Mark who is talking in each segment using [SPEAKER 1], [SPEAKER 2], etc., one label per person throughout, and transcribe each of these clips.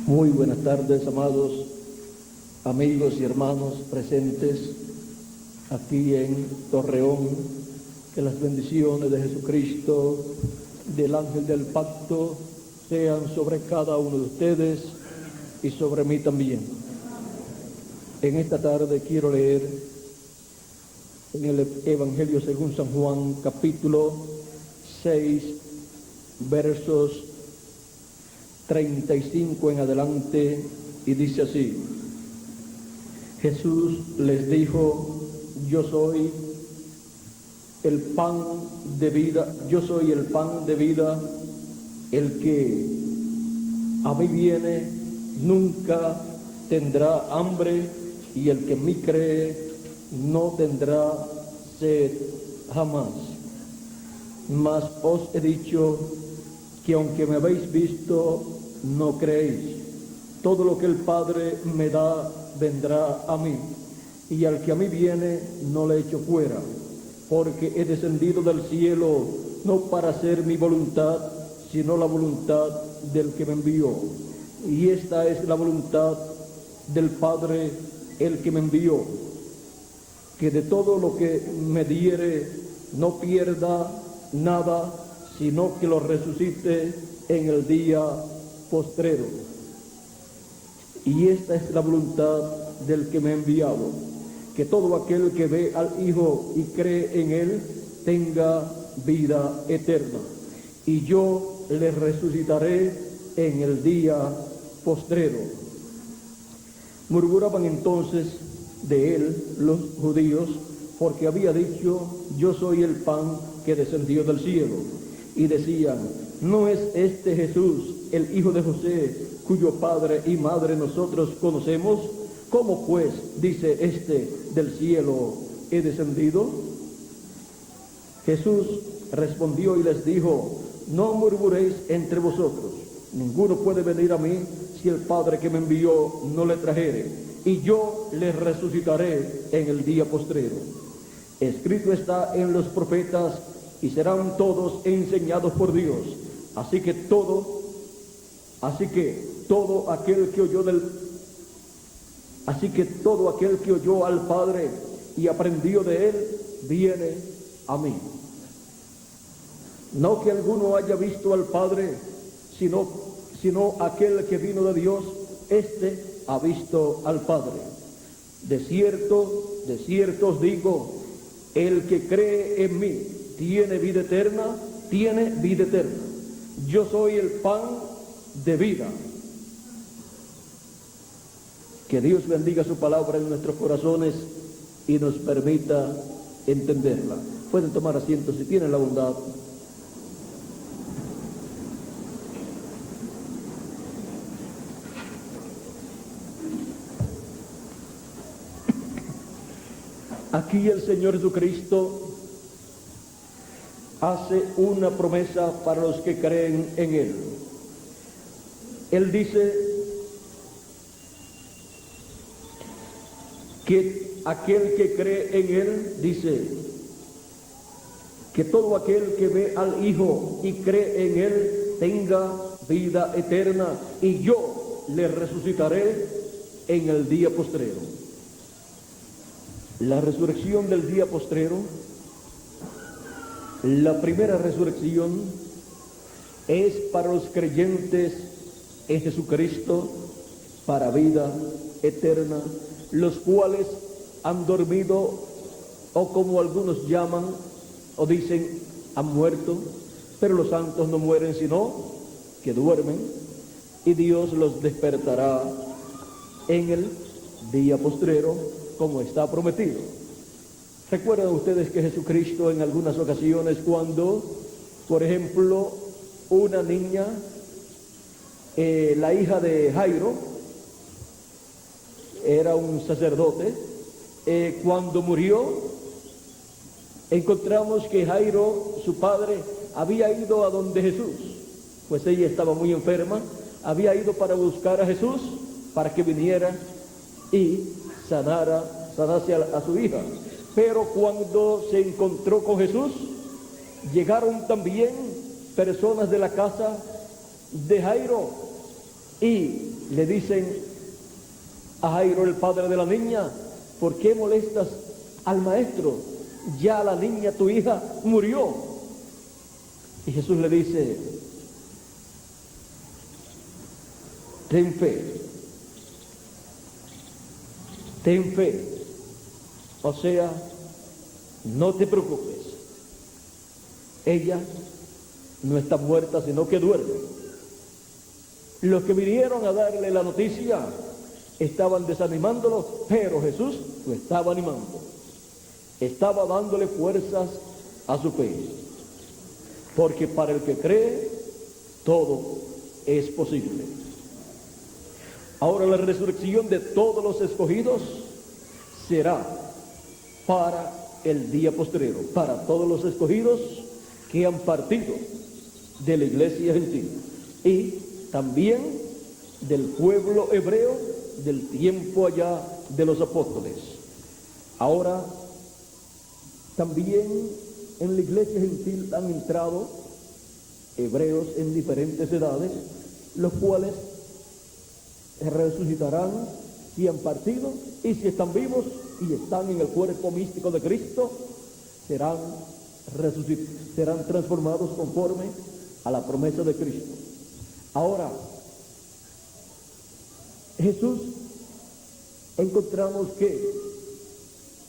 [SPEAKER 1] Muy buenas tardes, amados amigos y hermanos presentes aquí en Torreón. Que las bendiciones de Jesucristo, del ángel del pacto, sean sobre cada uno de ustedes y sobre mí también. En esta tarde quiero leer en el Evangelio según San Juan, capítulo 6, versos 35 en adelante, y dice así: Jesús les dijo: yo soy el pan de vida, el que a mí viene nunca tendrá hambre, y el que en mí cree no tendrá sed jamás. Mas os he dicho que aunque me habéis visto, no creéis. Todo lo que el Padre me da vendrá a mí, y al que a mí viene no le echo fuera, porque he descendido del cielo no para hacer mi voluntad, sino la voluntad del que me envió. Y esta es la voluntad del Padre, el que me envió, que de todo lo que me diere no pierda nada, sino que lo resucite en el día postrero. Y esta es la voluntad del que me ha enviado, que todo aquel que ve al Hijo y cree en Él tenga vida eterna, y yo le resucitaré en el día postrero. Murmuraban entonces de Él los judíos, porque había dicho: yo soy el pan que descendió del cielo. Y decían: ¿no es este Jesús el hijo de José, cuyo padre y madre nosotros conocemos? ¿Cómo pues dice este: del cielo he descendido? Jesús respondió y les dijo: no murmuréis entre vosotros. Ninguno puede venir a mí si el Padre que me envió no le trajere, y yo le resucitaré en el día postrero. Escrito está en los profetas: y serán todos enseñados por Dios. Así que todo aquel que oyó al Padre y aprendió de Él, viene a mí. No que alguno haya visto al Padre, sino aquel que vino de Dios, éste ha visto al Padre. De cierto os digo, el que cree en mí tiene vida eterna. Yo soy el pan de vida. Que Dios bendiga su palabra en nuestros corazones y nos permita entenderla. Pueden tomar asiento si tienen la bondad. Aquí el Señor Jesucristo hace una promesa para los que creen en Él. Él dice que aquel que cree en Él, dice que todo aquel que ve al Hijo y cree en Él tenga vida eterna, y yo le resucitaré en el día postrero. La resurrección del día postrero, la primera resurrección, es para los creyentes en Jesucristo para vida eterna, los cuales han dormido, o como algunos llaman o dicen, han muerto. Pero los santos no mueren, sino que duermen, y Dios los despertará en el día postrero, como está prometido. ¿Recuerdan ustedes que Jesucristo en algunas ocasiones, cuando, por ejemplo, una niña, la hija de Jairo, era un sacerdote, cuando murió, encontramos que Jairo, su padre, había ido a donde Jesús, pues ella estaba muy enferma, había ido para buscar a Jesús, para que viniera y sanase a su hija. Pero cuando se encontró con Jesús, llegaron también personas de la casa de Jairo, y le dicen a Jairo, el padre de la niña: ¿por qué molestas al maestro? Ya la niña, tu hija, murió. Y Jesús le dice: ten fe, ten fe. O sea, no te preocupes. Ella no está muerta, sino que duerme. Los que vinieron a darle la noticia estaban desanimándolo, pero Jesús lo estaba animando. Estaba dándole fuerzas a su fe. Porque para el que cree, todo es posible. Ahora, la resurrección de todos los escogidos será para el día postrero, para todos los escogidos que han partido de la iglesia gentil y también del pueblo hebreo del tiempo allá de los apóstoles. Ahora, también en la iglesia gentil han entrado hebreos en diferentes edades, los cuales resucitarán si han partido, y si están vivos y están en el cuerpo místico de Cristo, serán transformados conforme a la promesa de Cristo. Ahora, Jesús, encontramos que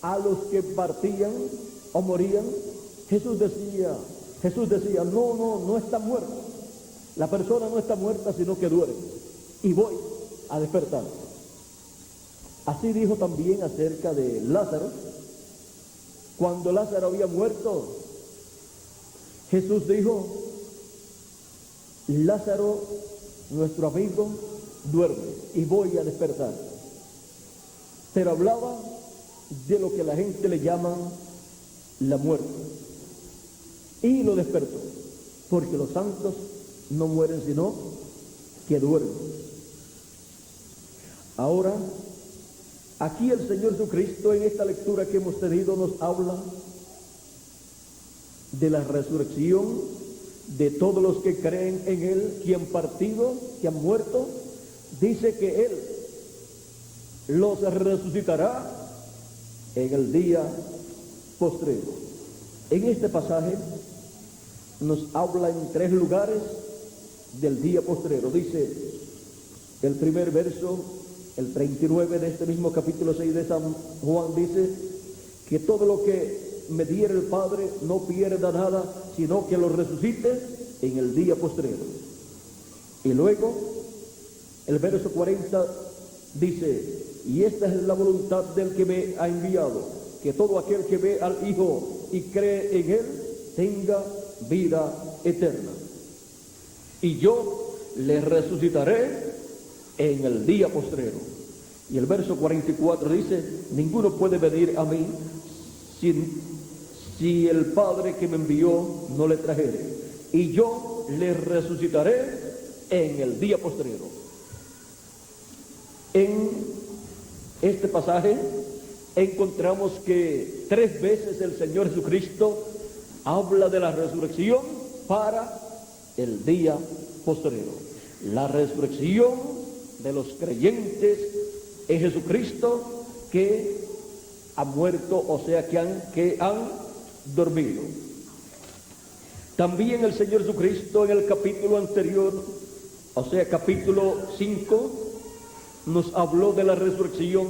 [SPEAKER 1] a los que partían o morían, Jesús decía, no está muerto. La persona no está muerta, sino que duerme, y voy a despertar. Así dijo también acerca de Lázaro. Cuando Lázaro había muerto, Jesús dijo: Lázaro, nuestro amigo, duerme, y voy a despertar. Pero hablaba de lo que la gente le llama la muerte, y lo despertó, porque los santos no mueren, sino que duermen. Ahora, aquí el Señor Jesucristo, en esta lectura que hemos tenido, nos habla de la resurrección de todos los que creen en Él, que han partido, que han muerto. Dice que Él los resucitará en el día postrero. En este pasaje nos habla en 3 lugares del día postrero. Dice el primer verso, el 39 de este mismo capítulo 6 de San Juan, dice que todo lo que me diere el Padre no pierda nada, sino que lo resucite en el día postrero. Y luego el verso 40 dice: y esta es la voluntad del que me ha enviado, que todo aquel que ve al Hijo y cree en Él tenga vida eterna, y yo le resucitaré en el día postrero. Y el verso 44 dice: ninguno puede venir a mí si el Padre que me envió no le trajere, y yo le resucitaré en el día postrero. En este pasaje encontramos que 3 veces el Señor Jesucristo habla de la resurrección para el día postrero. La resurrección de los creyentes en Jesucristo que han muerto, o sea, que han dormido. También el Señor Jesucristo en el capítulo anterior, o sea, capítulo 5, nos habló de la resurrección,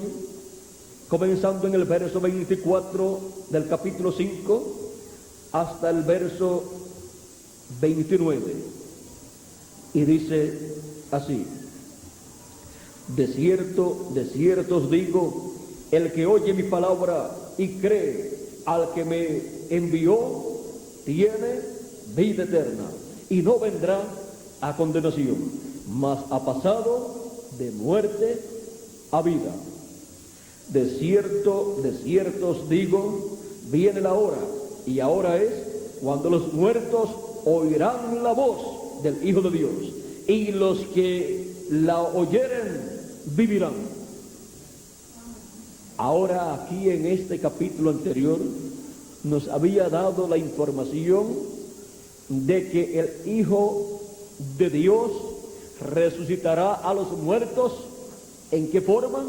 [SPEAKER 1] comenzando en el verso 24 del capítulo 5 hasta el verso 29. Y dice así: de cierto os digo, el que oye mi palabra y cree al que me envió, tiene vida eterna, y no vendrá a condenación, mas ha pasado de muerte a vida. De cierto os digo, viene la hora, y ahora es, cuando los muertos oirán la voz del Hijo de Dios, y los que la oyeren vivirán. Ahora, aquí en este capítulo anterior nos había dado la información de que el Hijo de Dios resucitará a los muertos. ¿En qué forma?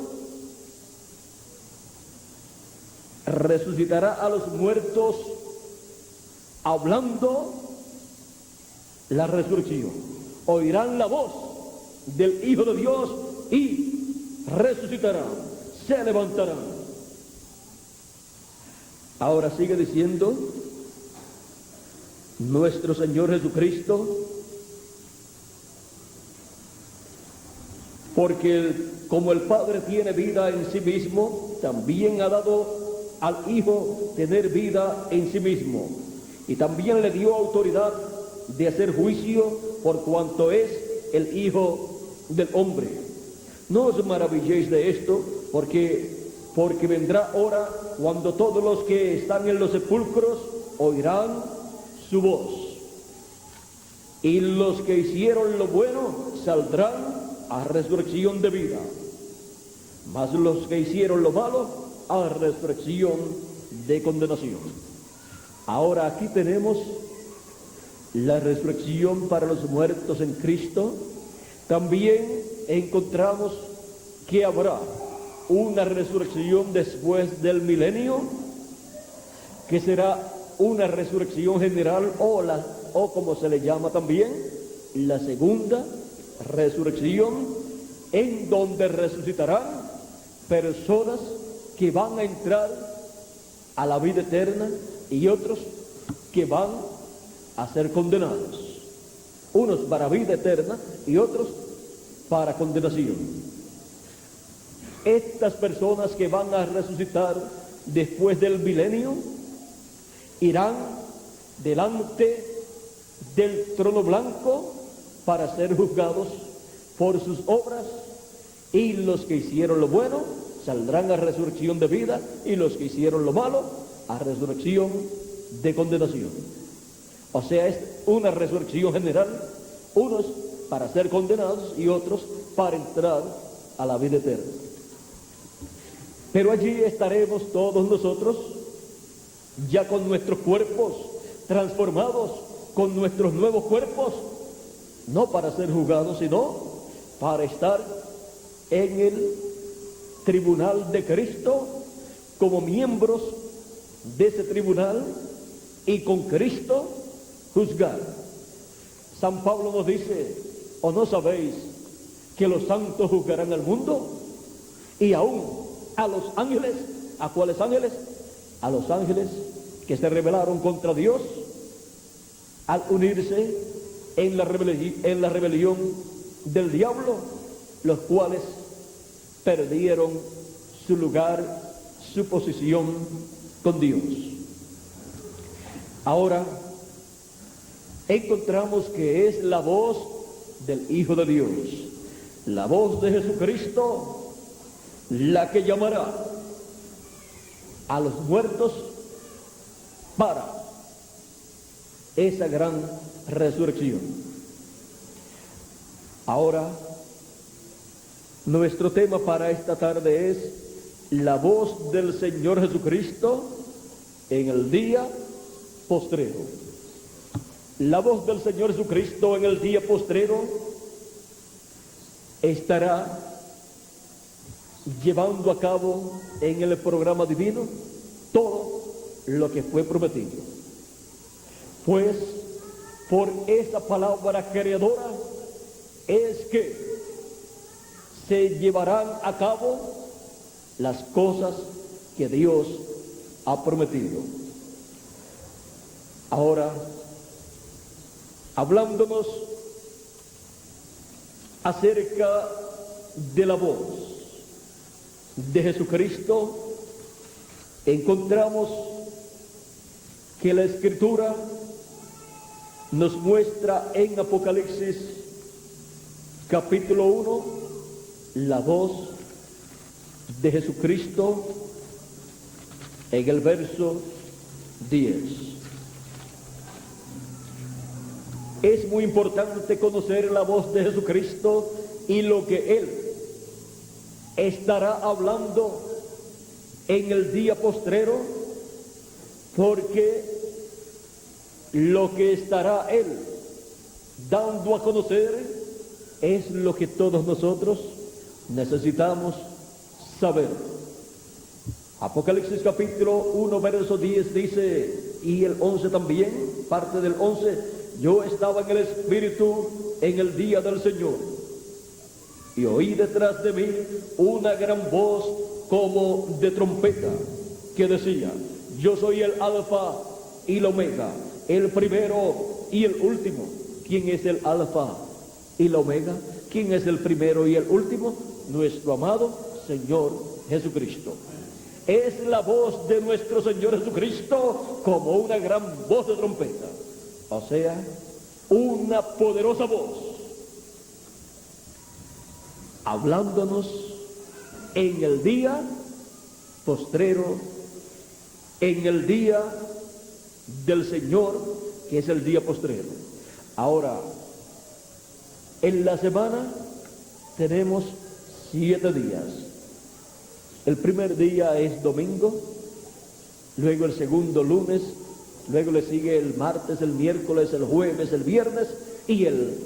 [SPEAKER 1] Resucitará a los muertos hablando la resurrección. Oirán la voz del Hijo de Dios y resucitarán, se levantarán. Ahora sigue diciendo nuestro Señor Jesucristo, porque como el Padre tiene vida en sí mismo, también ha dado al Hijo tener vida en sí mismo, y también le dio autoridad de hacer juicio por cuanto es el Hijo del Hombre. No os maravilléis de esto, porque vendrá hora cuando todos los que están en los sepulcros oirán su voz, y los que hicieron lo bueno saldrán a resurrección de vida, mas los que hicieron lo malo a resurrección de condenación. Ahora aquí tenemos la resurrección para los muertos en Cristo. También encontramos que habrá una resurrección después del milenio, que será una resurrección general, o como se le llama también, la segunda resurrección, en donde resucitarán personas que van a entrar a la vida eterna y otros que van a ser condenados, unos para vida eterna y otros para condenación. Estas personas que van a resucitar después del milenio irán delante del trono blanco para ser juzgados por sus obras, y los que hicieron lo bueno saldrán a resurrección de vida, y los que hicieron lo malo a resurrección de condenación. O sea, es una resurrección general, unos para ser condenados y otros para entrar a la vida eterna. Pero allí estaremos todos nosotros, ya con nuestros cuerpos transformados, con nuestros nuevos cuerpos, no para ser juzgados, sino para estar en el tribunal de Cristo, como miembros de ese tribunal, y con Cristo juzgar. San Pablo nos dice: ¿o no sabéis que los santos juzgarán al mundo? Y aún a los ángeles. ¿A cuáles ángeles? A los ángeles que se rebelaron contra Dios al unirse en la rebelión del diablo, los cuales perdieron su lugar, su posición con Dios. Ahora encontramos que es la voz del Hijo de Dios, la voz de Jesucristo, la que llamará a los muertos para esa gran resurrección. Ahora, nuestro tema para esta tarde es la voz del Señor Jesucristo en el día postrero. La voz del Señor Jesucristo en el día postrero estará llevando a cabo en el programa divino todo lo que fue prometido. Pues por esa palabra creadora es que se llevarán a cabo las cosas que Dios ha prometido. Ahora, hablándonos acerca de la voz de Jesucristo, encontramos que la Escritura nos muestra en Apocalipsis capítulo 1 la voz de Jesucristo en el verso 10. Es muy importante conocer la voz de Jesucristo y lo que Él estará hablando en el día postrero, porque lo que estará Él dando a conocer es lo que todos nosotros necesitamos saber. Apocalipsis capítulo 1, verso 10 dice, y el 11 también, parte del 11, yo estaba en el Espíritu en el día del Señor, y oí detrás de mí una gran voz como de trompeta, que decía, yo soy el Alfa y el Omega, el primero y el último. ¿Quién es el Alfa y el Omega? ¿Quién es el primero y el último? Nuestro amado Señor Jesucristo. Es la voz de nuestro Señor Jesucristo como una gran voz de trompeta. O sea, una poderosa voz, hablándonos en el día postrero, en el día del Señor, que es el día postrero. Ahora, en la semana tenemos 7 días. El primer día es domingo, luego el segundo lunes, luego le sigue el martes, el miércoles, el jueves, el viernes, y el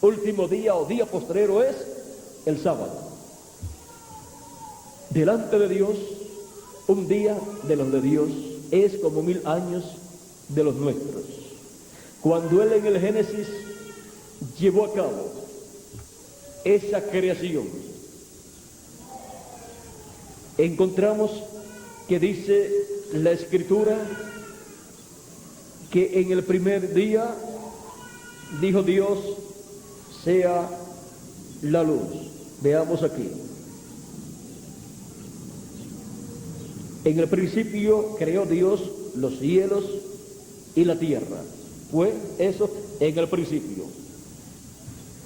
[SPEAKER 1] último día o día postrero es el sábado. Delante de Dios, un día de los de Dios es como 1000 años de los nuestros. Cuando Él en el Génesis llevó a cabo esa creación, encontramos que dice la Escritura que en el primer día dijo Dios, sea la luz. Veamos aquí. En el principio creó Dios los cielos y la tierra. Fue eso en el principio.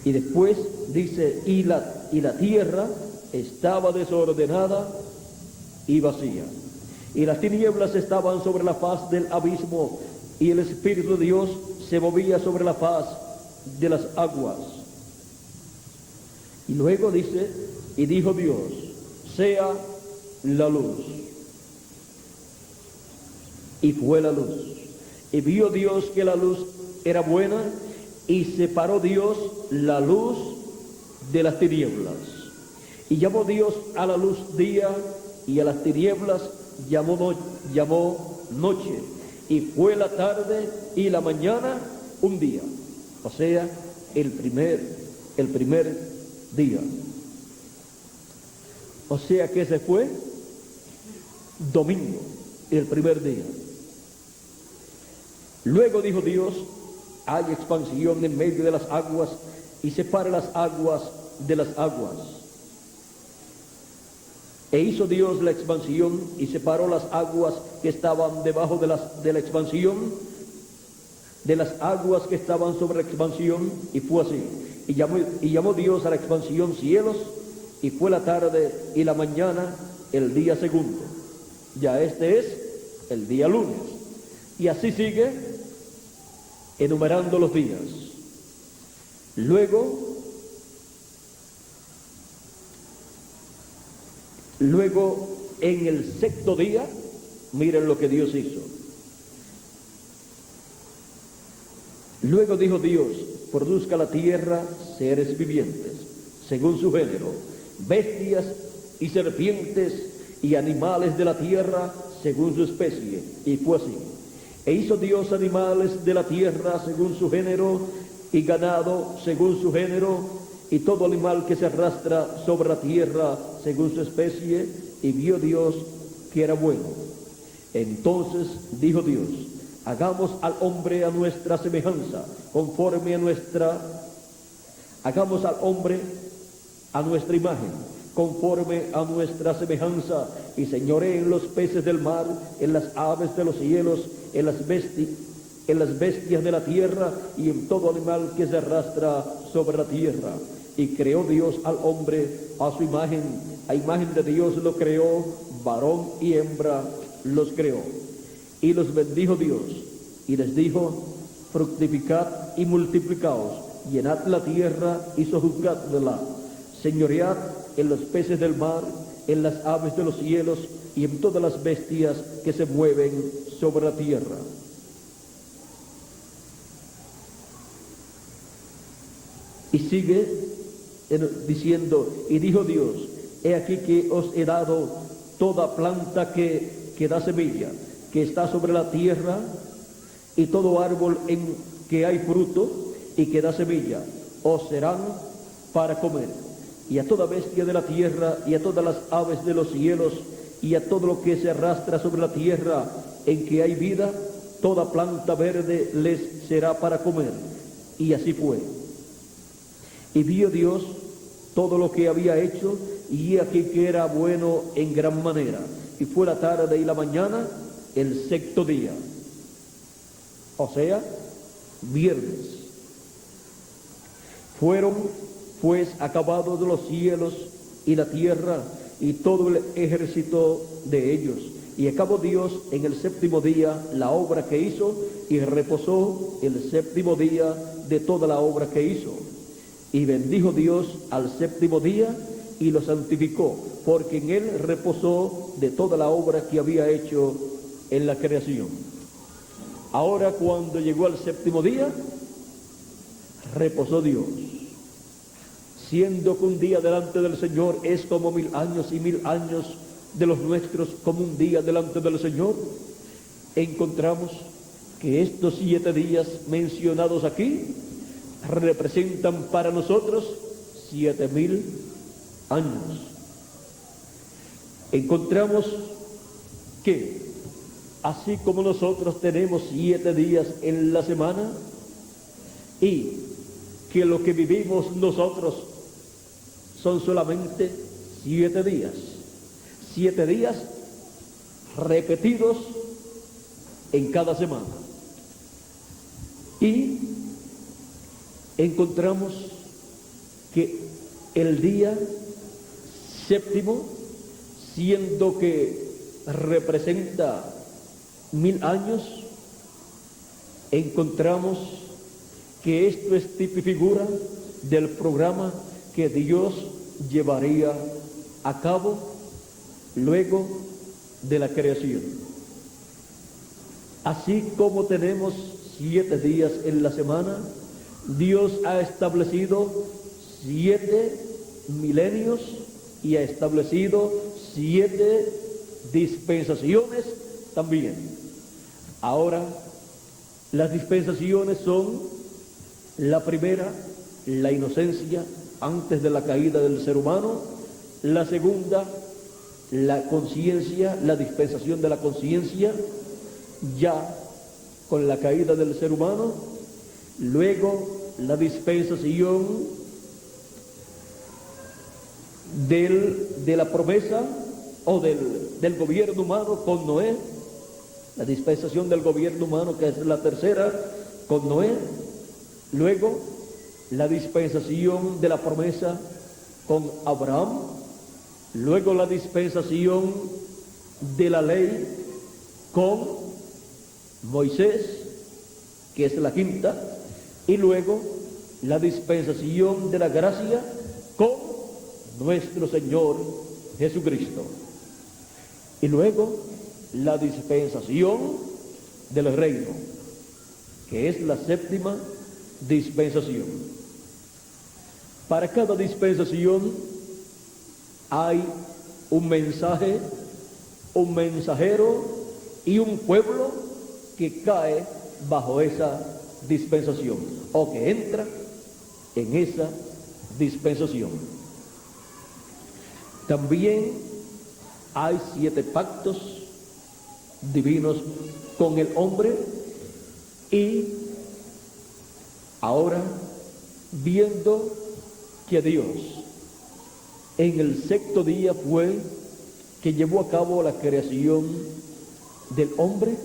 [SPEAKER 1] Y después dice, y la tierra estaba desordenada y vacía, y las tinieblas estaban sobre la faz del abismo, y el Espíritu de Dios se movía sobre la faz de las aguas. Y luego dice, y dijo Dios, sea la luz. Y fue la luz. Y vio Dios que la luz era buena, y separó Dios la luz de las tinieblas. Y llamó Dios a la luz día, y a las tinieblas llamó noche. Y fue la tarde y la mañana un día. O sea, el primer día. O sea que se fue domingo, el primer día. Luego dijo Dios, hay expansión en medio de las aguas, y separa las aguas de las aguas. E hizo Dios la expansión y separó las aguas que estaban debajo de la expansión de las aguas que estaban sobre la expansión, y fue así. Y llamó Dios a la expansión cielos, y fue la tarde y la mañana el día segundo. Ya este es el día lunes. Y así sigue enumerando los días. Luego, en el sexto día, miren lo que Dios hizo. Luego dijo Dios, produzca la tierra seres vivientes, según su género, bestias y serpientes y animales de la tierra, según su especie. Y fue así. E hizo Dios animales de la tierra según su género, y ganado según su género, y todo animal que se arrastra sobre la tierra según su especie, y vio Dios que era bueno. Entonces dijo Dios, hagamos al hombre a nuestra semejanza, conforme a nuestra, hagamos al hombre a nuestra imagen, conforme a nuestra semejanza, y señoree en los peces del mar, en las aves de los cielos, en las bestias de la tierra, y en todo animal que se arrastra sobre la tierra. Y creó Dios al hombre a su imagen, a imagen de Dios lo creó, varón y hembra los creó. Y los bendijo Dios, y les dijo, fructificad y multiplicaos, llenad la tierra y sojuzgadla, señoread en los peces del mar, en las aves de los cielos, y en todas las bestias que se mueven sobre la tierra. Y sigue diciendo, y dijo Dios, he aquí que os he dado toda planta que da semilla, que está sobre la tierra, y todo árbol en que hay fruto y que da semilla, os serán para comer. Y a toda bestia de la tierra, y a todas las aves de los cielos, y a todo lo que se arrastra sobre la tierra en que hay vida, toda planta verde les será para comer. Y así fue. Y vio Dios todo lo que había hecho, y aquí que era bueno en gran manera. Y fue la tarde y la mañana, el sexto día. O sea, viernes. Fueron pues acabados los cielos y la tierra y todo el ejército de ellos. Y acabó Dios en el séptimo día la obra que hizo, y reposó el séptimo día de toda la obra que hizo. Y bendijo Dios al séptimo día y lo santificó, porque en él reposó de toda la obra que había hecho en la creación. Ahora, cuando llegó al séptimo día, reposó Dios, siendo que un día delante del Señor es como 1000 años, y 1000 años de los nuestros como un día delante del Señor. Encontramos que estos 7 días mencionados aquí representan para nosotros 7000 años. Encontramos que así como nosotros tenemos 7 días en la semana, y que lo que vivimos nosotros son solamente 7 días, 7 días repetidos en cada semana. Y encontramos que el día séptimo, siendo que representa 1000 años, encontramos que esto es tipo y figura del programa que Dios llevaría a cabo luego de la creación. Así como tenemos 7 días en la semana, Dios ha establecido 7 milenios y ha establecido 7 dispensaciones también. Ahora, las dispensaciones son: la primera, la inocencia antes de la caída del ser humano; la segunda, la conciencia, la dispensación de la conciencia ya con la caída del ser humano; luego la dispensación de la promesa o del gobierno humano con Noé; la dispensación del gobierno humano, que es la tercera, con Noé; luego la dispensación de la promesa con Abraham; luego la dispensación de la ley con Moisés, que es la quinta; y luego la dispensación de la gracia con nuestro Señor Jesucristo; y luego la dispensación del reino, que es la séptima dispensación. Para cada dispensación hay un mensaje, un mensajero y un pueblo que cae bajo esa dispensación o que entra en esa dispensación. También hay 7 pactos divinos con el hombre. Y ahora, viendo que Dios en el sexto día fue que llevó a cabo la creación del hombre,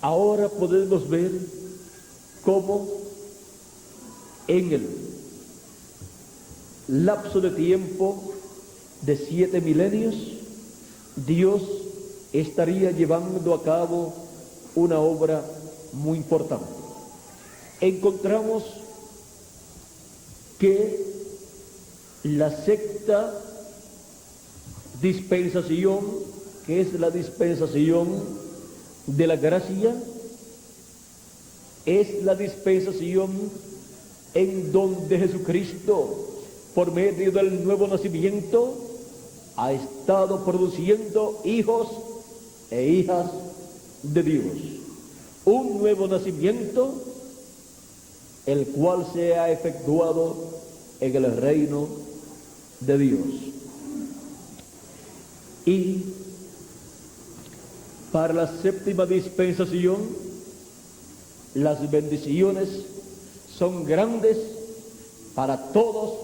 [SPEAKER 1] ahora podemos ver cómo en el lapso de tiempo de 7 milenios Dios estaría llevando a cabo una obra muy importante. Encontramos que la sexta dispensación, que es la dispensación de la gracia, es la dispensación en donde Jesucristo, por medio del nuevo nacimiento, ha estado produciendo hijos e hijas de Dios. Un nuevo nacimiento, el cual se ha efectuado en el reino de Dios. Y para la séptima dispensación, las bendiciones son grandes para todos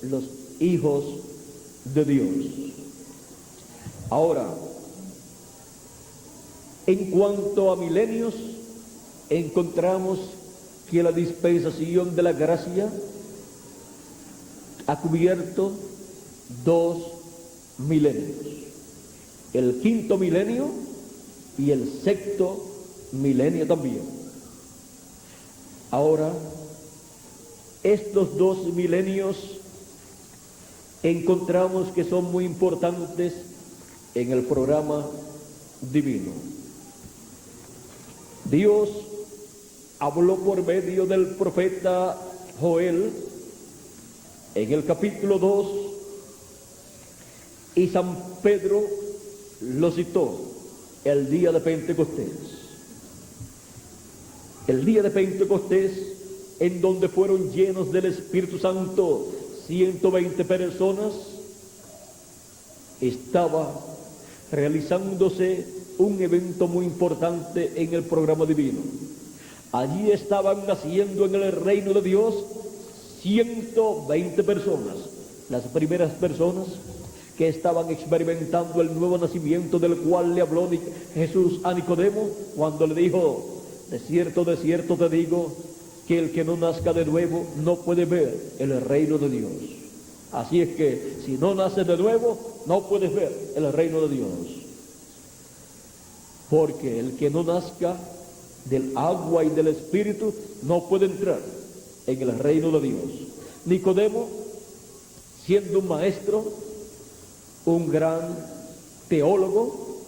[SPEAKER 1] los hijos de Dios. Ahora, en cuanto a milenios, encontramos que la dispensación de la gracia ha cubierto 2 milenios, el 5.º milenio y el 6.º milenio también. Ahora, estos 2 milenios encontramos que son muy importantes en el programa divino. Dios habló por medio del profeta Joel en el capítulo 2 y San Pedro lo citó el día de Pentecostés. El día de Pentecostés, en donde fueron llenos del Espíritu Santo 120 personas, estaba realizándose un evento muy importante en el programa divino. Allí estaban naciendo en el reino de Dios 120 personas, las primeras personas que estaban experimentando el nuevo nacimiento, del cual le habló Jesús a Nicodemo cuando le dijo: de cierto te digo, que el que no nazca de nuevo no puede ver el reino de Dios. Así es que si no naces de nuevo, no puedes ver el reino de Dios. Porque el que no nazca del agua y del Espíritu no puede entrar en el reino de Dios. Nicodemo, siendo un maestro, un gran teólogo,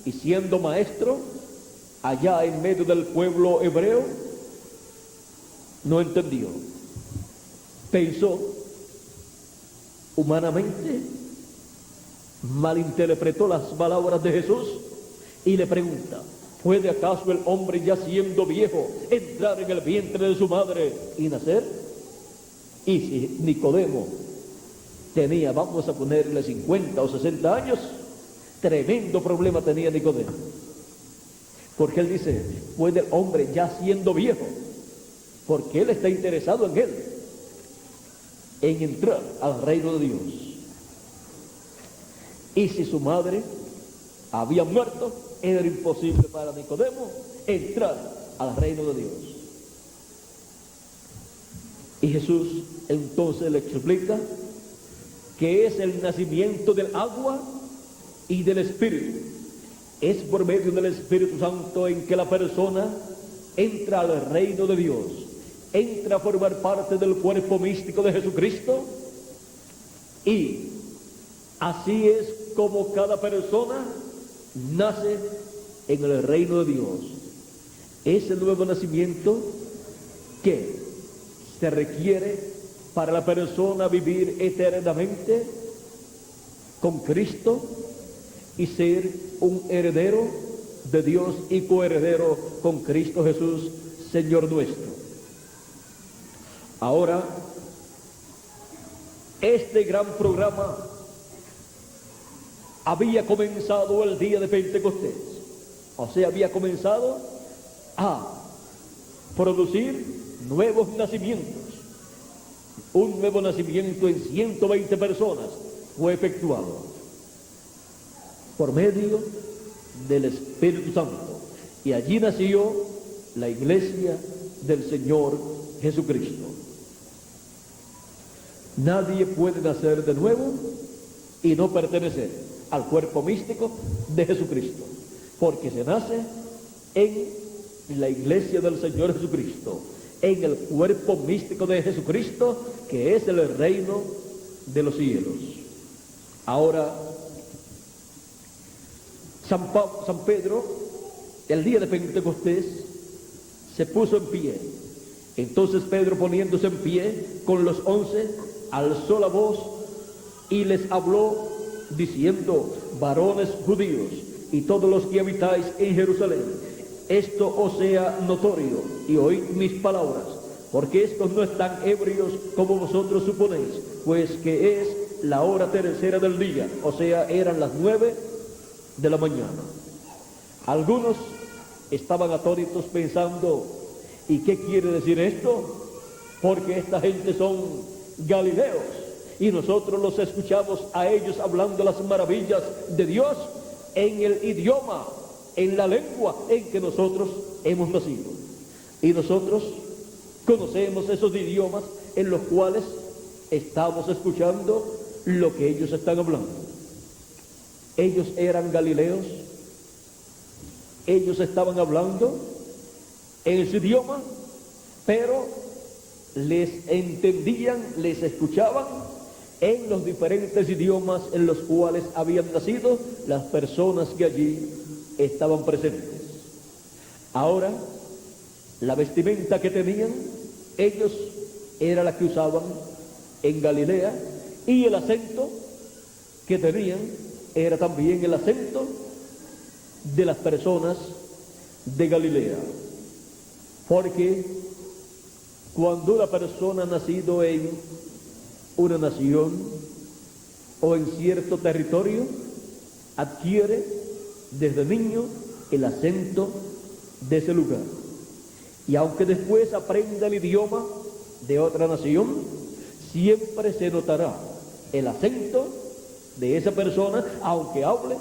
[SPEAKER 1] y siendo maestro allá en medio del pueblo hebreo, no entendió. Pensó humanamente, malinterpretó las palabras de Jesús y le pregunta: ¿puede acaso el hombre, ya siendo viejo, entrar en el vientre de su madre y nacer? Y si Nicodemo tenía, vamos a ponerle 50 o 60 años, tremendo problema tenía Nicodemo. Porque él dice: ¿puede el hombre, ya siendo viejo? Porque él está interesado en él, en entrar al reino de Dios. Y si su madre había muerto, era imposible para Nicodemo entrar al reino de Dios. Y Jesús entonces le explica que es el nacimiento del agua y del Espíritu. Es por medio del Espíritu Santo en que la persona entra al reino de Dios, entra a formar parte del cuerpo místico de Jesucristo, y así es como cada persona nace en el reino de Dios. Es el nuevo nacimiento que se requiere para la persona vivir eternamente con Cristo y ser un heredero de Dios y coheredero con Cristo Jesús, Señor nuestro. Ahora, este gran programa había comenzado el día de Pentecostés, o sea, había comenzado a producir nuevos nacimientos. Un nuevo nacimiento en 120 personas fue efectuado por medio del Espíritu Santo, y allí nació la iglesia del Señor Jesucristo. Nadie puede nacer de nuevo y no pertenecer al cuerpo místico de Jesucristo, porque se nace en la iglesia del Señor Jesucristo, en el cuerpo místico de Jesucristo, que es el reino de los cielos. Ahora, San Pedro, el día de Pentecostés, se puso en pie Entonces Pedro, poniéndose en pie con los 11, alzó la voz y les habló diciendo: varones judíos y todos los que habitáis en Jerusalén, esto os sea notorio y oíd mis palabras, porque estos no están ebrios como vosotros suponéis, pues que es la hora tercera del día, o sea, eran las 9 de la mañana. Algunos estaban atónitos pensando: ¿y qué quiere decir esto? Porque esta gente son galileos y nosotros los escuchamos a ellos hablando las maravillas de Dios en el idioma, en la lengua en que nosotros hemos nacido. Y nosotros conocemos esos idiomas en los cuales estamos escuchando lo que ellos están hablando. Ellos eran galileos, ellos estaban hablando en su idioma, pero les entendían, les escuchaban en los diferentes idiomas en los cuales habían nacido las personas que allí estaban presentes. Ahora, la vestimenta que tenían ellos era la que usaban en Galilea, y el acento que tenían era también el acento de las personas de Galilea. Porque cuando una persona ha nacido en una nación o en cierto territorio, adquiere desde niño el acento de ese lugar. Y aunque después aprenda el idioma de otra nación, siempre se notará el acento de esa persona, aunque hable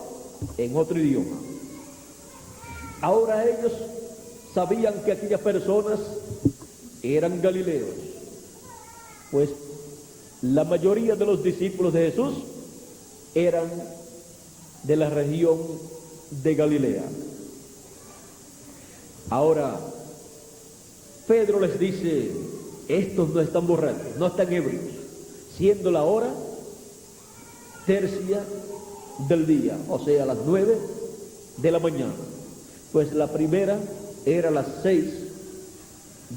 [SPEAKER 1] en otro idioma. Ahora ellos sabían que aquellas personas eran galileos, pues la mayoría de los discípulos de Jesús eran de la región de Galilea. Ahora, Pedro les dice: estos no están borrachos, no están ebrios, siendo la hora tercia del día, o sea, las 9 de la mañana. Pues la primera era a las 6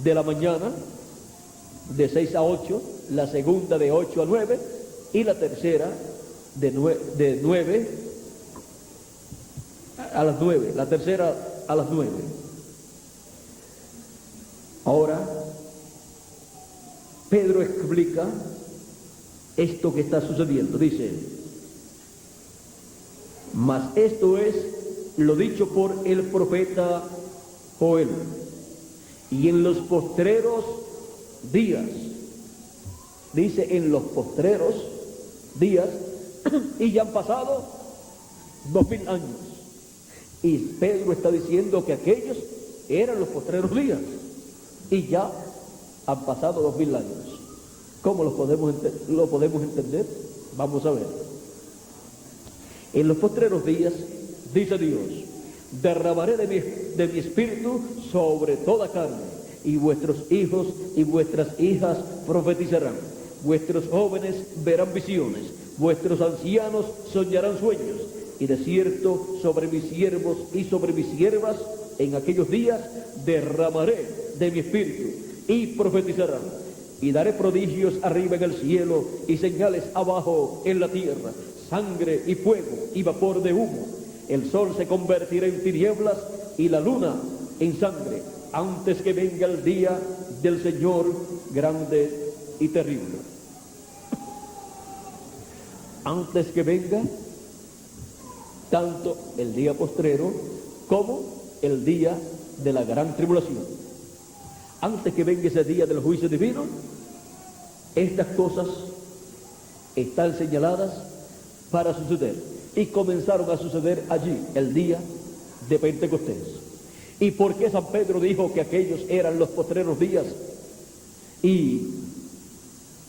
[SPEAKER 1] de la mañana, de 6 a 8, la segunda de 8 a 9, y la tercera de 9 a las 9, la tercera a las 9. Ahora, Pedro explica esto que está sucediendo. Dice: mas esto es lo dicho por el profeta Joel, y en los postreros días, dice en los postreros días, y ya han pasado 2000 años. Y Pedro está diciendo que aquellos eran los postreros días, y ya han pasado 2000 años. ¿Cómo lo podemos entender? Vamos a ver. En los postreros días, dice Dios: derramaré de mi espíritu sobre toda carne, y vuestros hijos y vuestras hijas profetizarán, vuestros jóvenes verán visiones, vuestros ancianos soñarán sueños, y de cierto sobre mis siervos y sobre mis siervas en aquellos días derramaré de mi espíritu, y profetizarán, y daré prodigios arriba en el cielo y señales abajo en la tierra, sangre y fuego y vapor de humo. El sol se convertirá en tinieblas y la luna en sangre, antes que venga el día del Señor grande y terrible. Antes que venga tanto el día postrero como el día de la gran tribulación. Antes que venga ese día del juicio divino, estas cosas están señaladas para suceder, y comenzaron a suceder allí el día de Pentecostés. ¿Y por qué San Pedro dijo que aquellos eran los postreros días? Y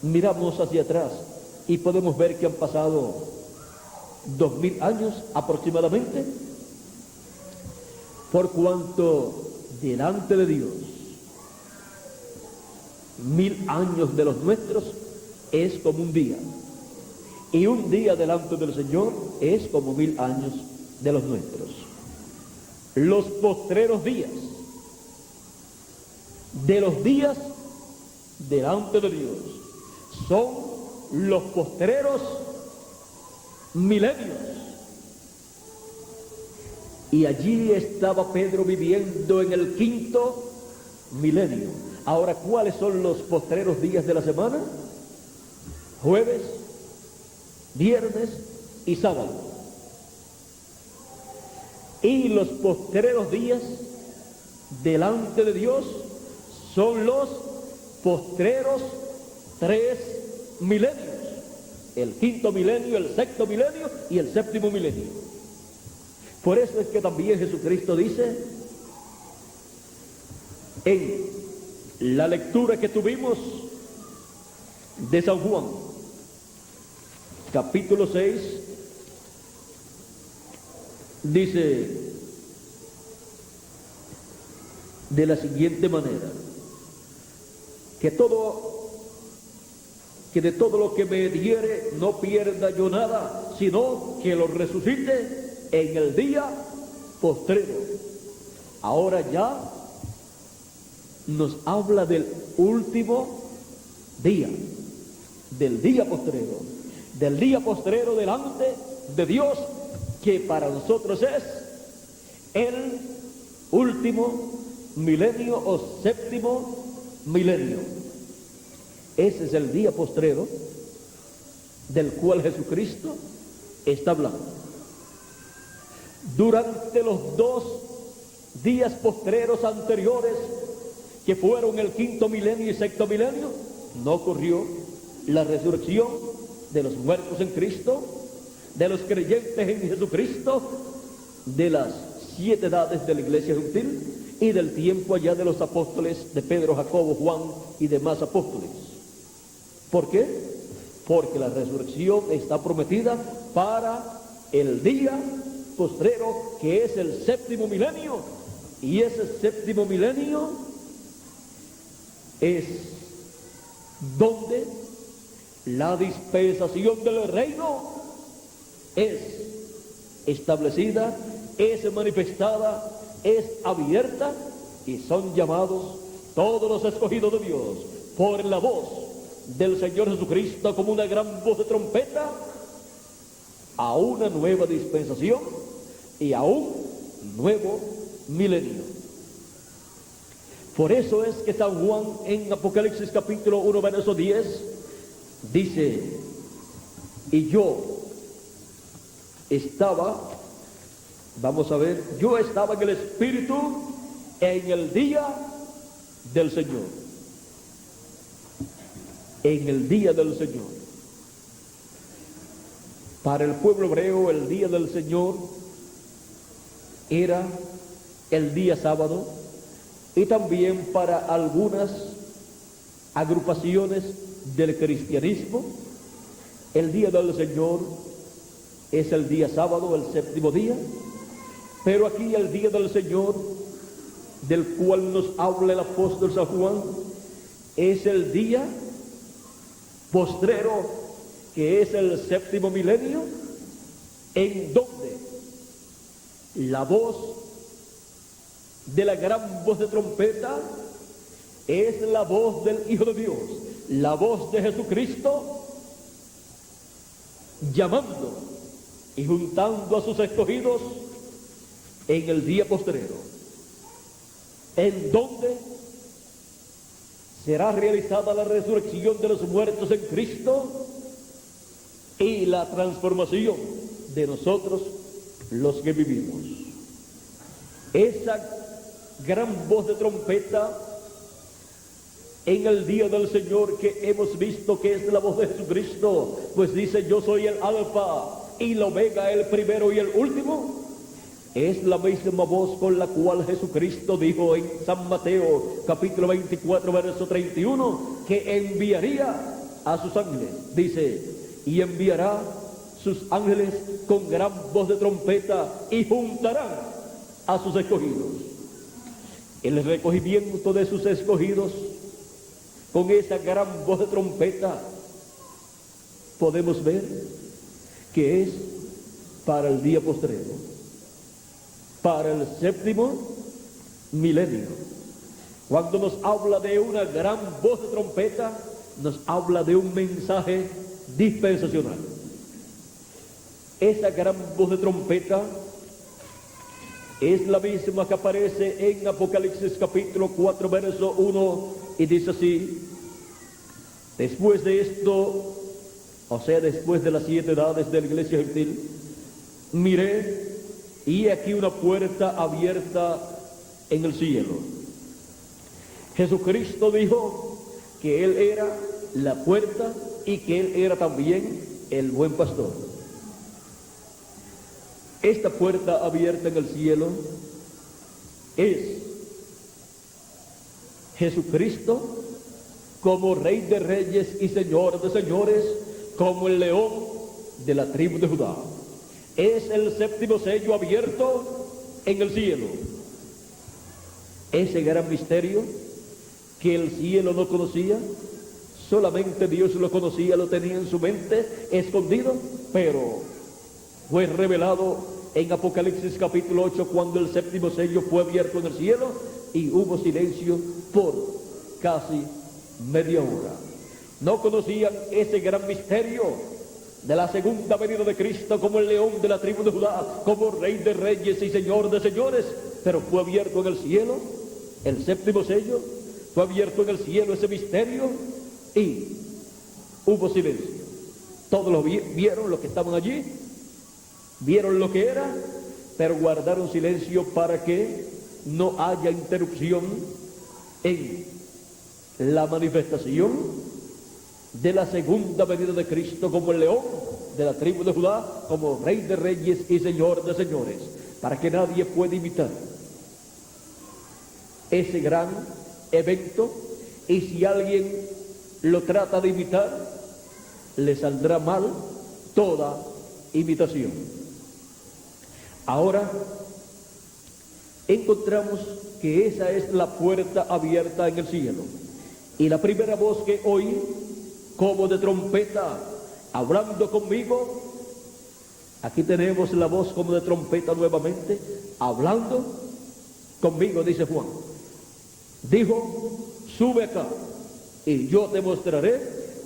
[SPEAKER 1] miramos hacia atrás y podemos ver que han pasado 2000 años aproximadamente, por cuanto delante de Dios 1000 años de los nuestros es como un día, y un día delante del Señor es como 1000 años de los nuestros. Los postreros días de los días delante de Dios. Son los postreros milenios. Y allí estaba Pedro viviendo en el quinto milenio. Ahora, ¿cuáles son los postreros días de la semana? Jueves, viernes y sábado. Y los postreros días delante de Dios son los postreros 3 milenios. El quinto milenio, el sexto milenio y el séptimo milenio. Por eso es que también Jesucristo dice en la lectura que tuvimos de San Juan, capítulo 6, dice de la siguiente manera: que de todo lo que me diere no pierda yo nada, sino que lo resucite en el día postrero. Ahora ya nos habla del último día, del día postrero delante de Dios, que para nosotros es el último milenio o séptimo milenio. Ese es el día postrero del cual Jesucristo está hablando. Durante los 2 días postreros anteriores, que fueron el quinto milenio y sexto milenio, no ocurrió la resurrección de los muertos en Cristo, de los creyentes en Jesucristo, de las 7 edades de la iglesia gentil y del tiempo allá de los apóstoles de Pedro, Jacobo, Juan y demás apóstoles. ¿Por qué? Porque la resurrección está prometida para el día postrero, que es el séptimo milenio, y ese séptimo milenio es donde la dispensación del reino es establecida, es manifestada, es abierta, y son llamados todos los escogidos de Dios por la voz del Señor Jesucristo como una gran voz de trompeta a una nueva dispensación y a un nuevo milenio. Por eso es que San Juan en Apocalipsis capítulo 1 verso 10 dice: y yo estaba, vamos a ver, yo estaba en el Espíritu en el día del Señor. En el día del Señor. Para el pueblo hebreo, el día del Señor era el día sábado, y también para algunas agrupaciones del cristianismo, el día del Señor es el día sábado, el séptimo día. Pero aquí el día del Señor, del cual nos habla el apóstol San Juan, es el día postrero, que es el séptimo milenio, en donde la voz de la gran voz de trompeta es la voz del Hijo de Dios, la voz de Jesucristo, llamando y juntando a sus escogidos en el día postrero, en donde será realizada la resurrección de los muertos en Cristo y la transformación de nosotros los que vivimos. Esa gran voz de trompeta en el día del Señor, que hemos visto que es la voz de Jesucristo, pues dice: yo soy el alfa y la omega, el primero y el último. Es la misma voz con la cual Jesucristo dijo en San Mateo capítulo 24 verso 31 que enviaría a sus ángeles. Dice: y enviará sus ángeles con gran voz de trompeta y juntarán a sus escogidos. El recogimiento de sus escogidos con esa gran voz de trompeta podemos ver que es para el día postrero, para el séptimo milenio. Cuando nos habla de una gran voz de trompeta, nos habla de un mensaje dispensacional. Esa gran voz de trompeta es la misma que aparece en Apocalipsis capítulo 4, verso 1, y dice así: después de esto, o sea, después de las 7 edades de la iglesia gentil, miré, y aquí una puerta abierta en el cielo. Jesucristo dijo que Él era la puerta y que Él era también el buen pastor. Esta puerta abierta en el cielo es Jesucristo como Rey de Reyes y Señor de Señores, como el león de la tribu de Judá. Es el séptimo sello abierto en el cielo. Ese gran misterio que el cielo no conocía, solamente Dios lo conocía, lo tenía en su mente escondido, pero fue revelado en Apocalipsis capítulo 8, cuando el séptimo sello fue abierto en el cielo y hubo silencio por casi media hora. No conocían ese gran misterio de la segunda venida de Cristo como el león de la tribu de Judá, como Rey de Reyes y Señor de Señores, pero fue abierto en el cielo el séptimo sello, fue abierto en el cielo ese misterio y hubo silencio. Todos lo vieron, los que estaban allí, vieron lo que era, pero guardaron silencio para que no haya interrupción en la manifestación de la segunda venida de Cristo como el león de la tribu de Judá, como Rey de Reyes y Señor de Señores, para que nadie pueda imitar ese gran evento, y si alguien lo trata de imitar, le saldrá mal toda imitación. Ahora encontramos que esa es la puerta abierta en el cielo, y la primera voz que oí como de trompeta hablando conmigo, aquí tenemos la voz como de trompeta nuevamente hablando conmigo, dice Juan. Dijo: sube acá y yo te mostraré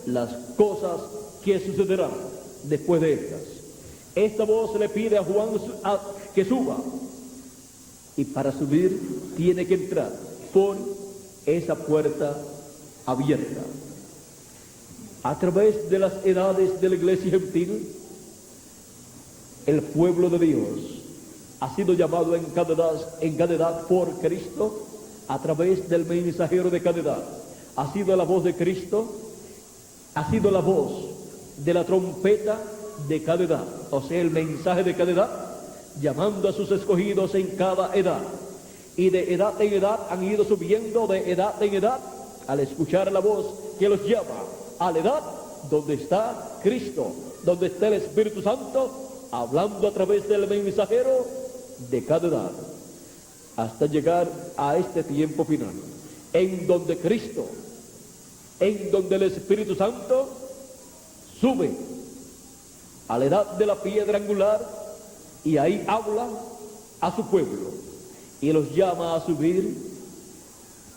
[SPEAKER 1] las cosas que sucederán después de estas. Esta voz le pide a Juan que suba, y para subir tiene que entrar por esa puerta abierta. A través de las edades de la iglesia gentil, el pueblo de Dios ha sido llamado en cada edad por Cristo a través del mensajero de cada edad. Ha sido la voz de Cristo, ha sido la voz de la trompeta de cada edad, o sea, el mensaje de cada edad, llamando a sus escogidos en cada edad. Y de edad en edad han ido subiendo, de edad en edad, al escuchar la voz que los llama a la edad donde está Cristo, donde está el Espíritu Santo, hablando a través del mensajero de cada edad, hasta llegar a este tiempo final, en donde Cristo, en donde el Espíritu Santo sube a la edad de la piedra angular, y ahí habla a su pueblo y los llama a subir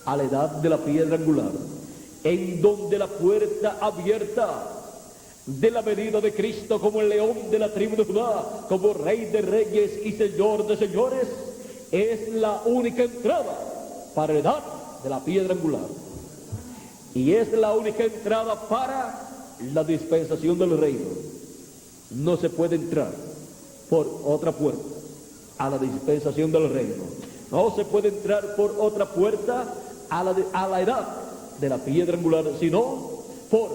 [SPEAKER 1] a la edad de la piedra angular, en donde la puerta abierta de la venida de Cristo como el león de la tribu de Judá, como Rey de Reyes y Señor de Señores, es la única entrada para la edad de la piedra angular, y es la única entrada para la dispensación del reino. No se puede entrar por otra puerta a la dispensación del reino. No se puede entrar por otra puerta a la edad de la piedra angular, sino por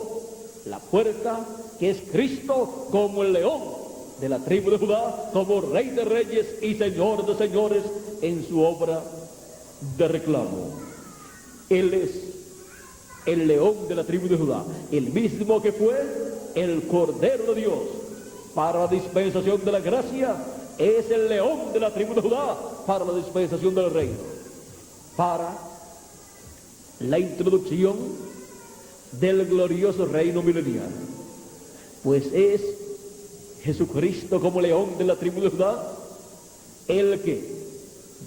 [SPEAKER 1] la puerta que es Cristo como el león de la tribu de Judá, como Rey de Reyes y Señor de Señores en su obra de reclamo. Él es el león de la tribu de Judá, el mismo que fue el Cordero de Dios para la dispensación de la gracia. Es el león de la tribu de Judá para la dispensación del reino, para la introducción del glorioso reino milenial. Pues es Jesucristo como león de la tribu de Judá el que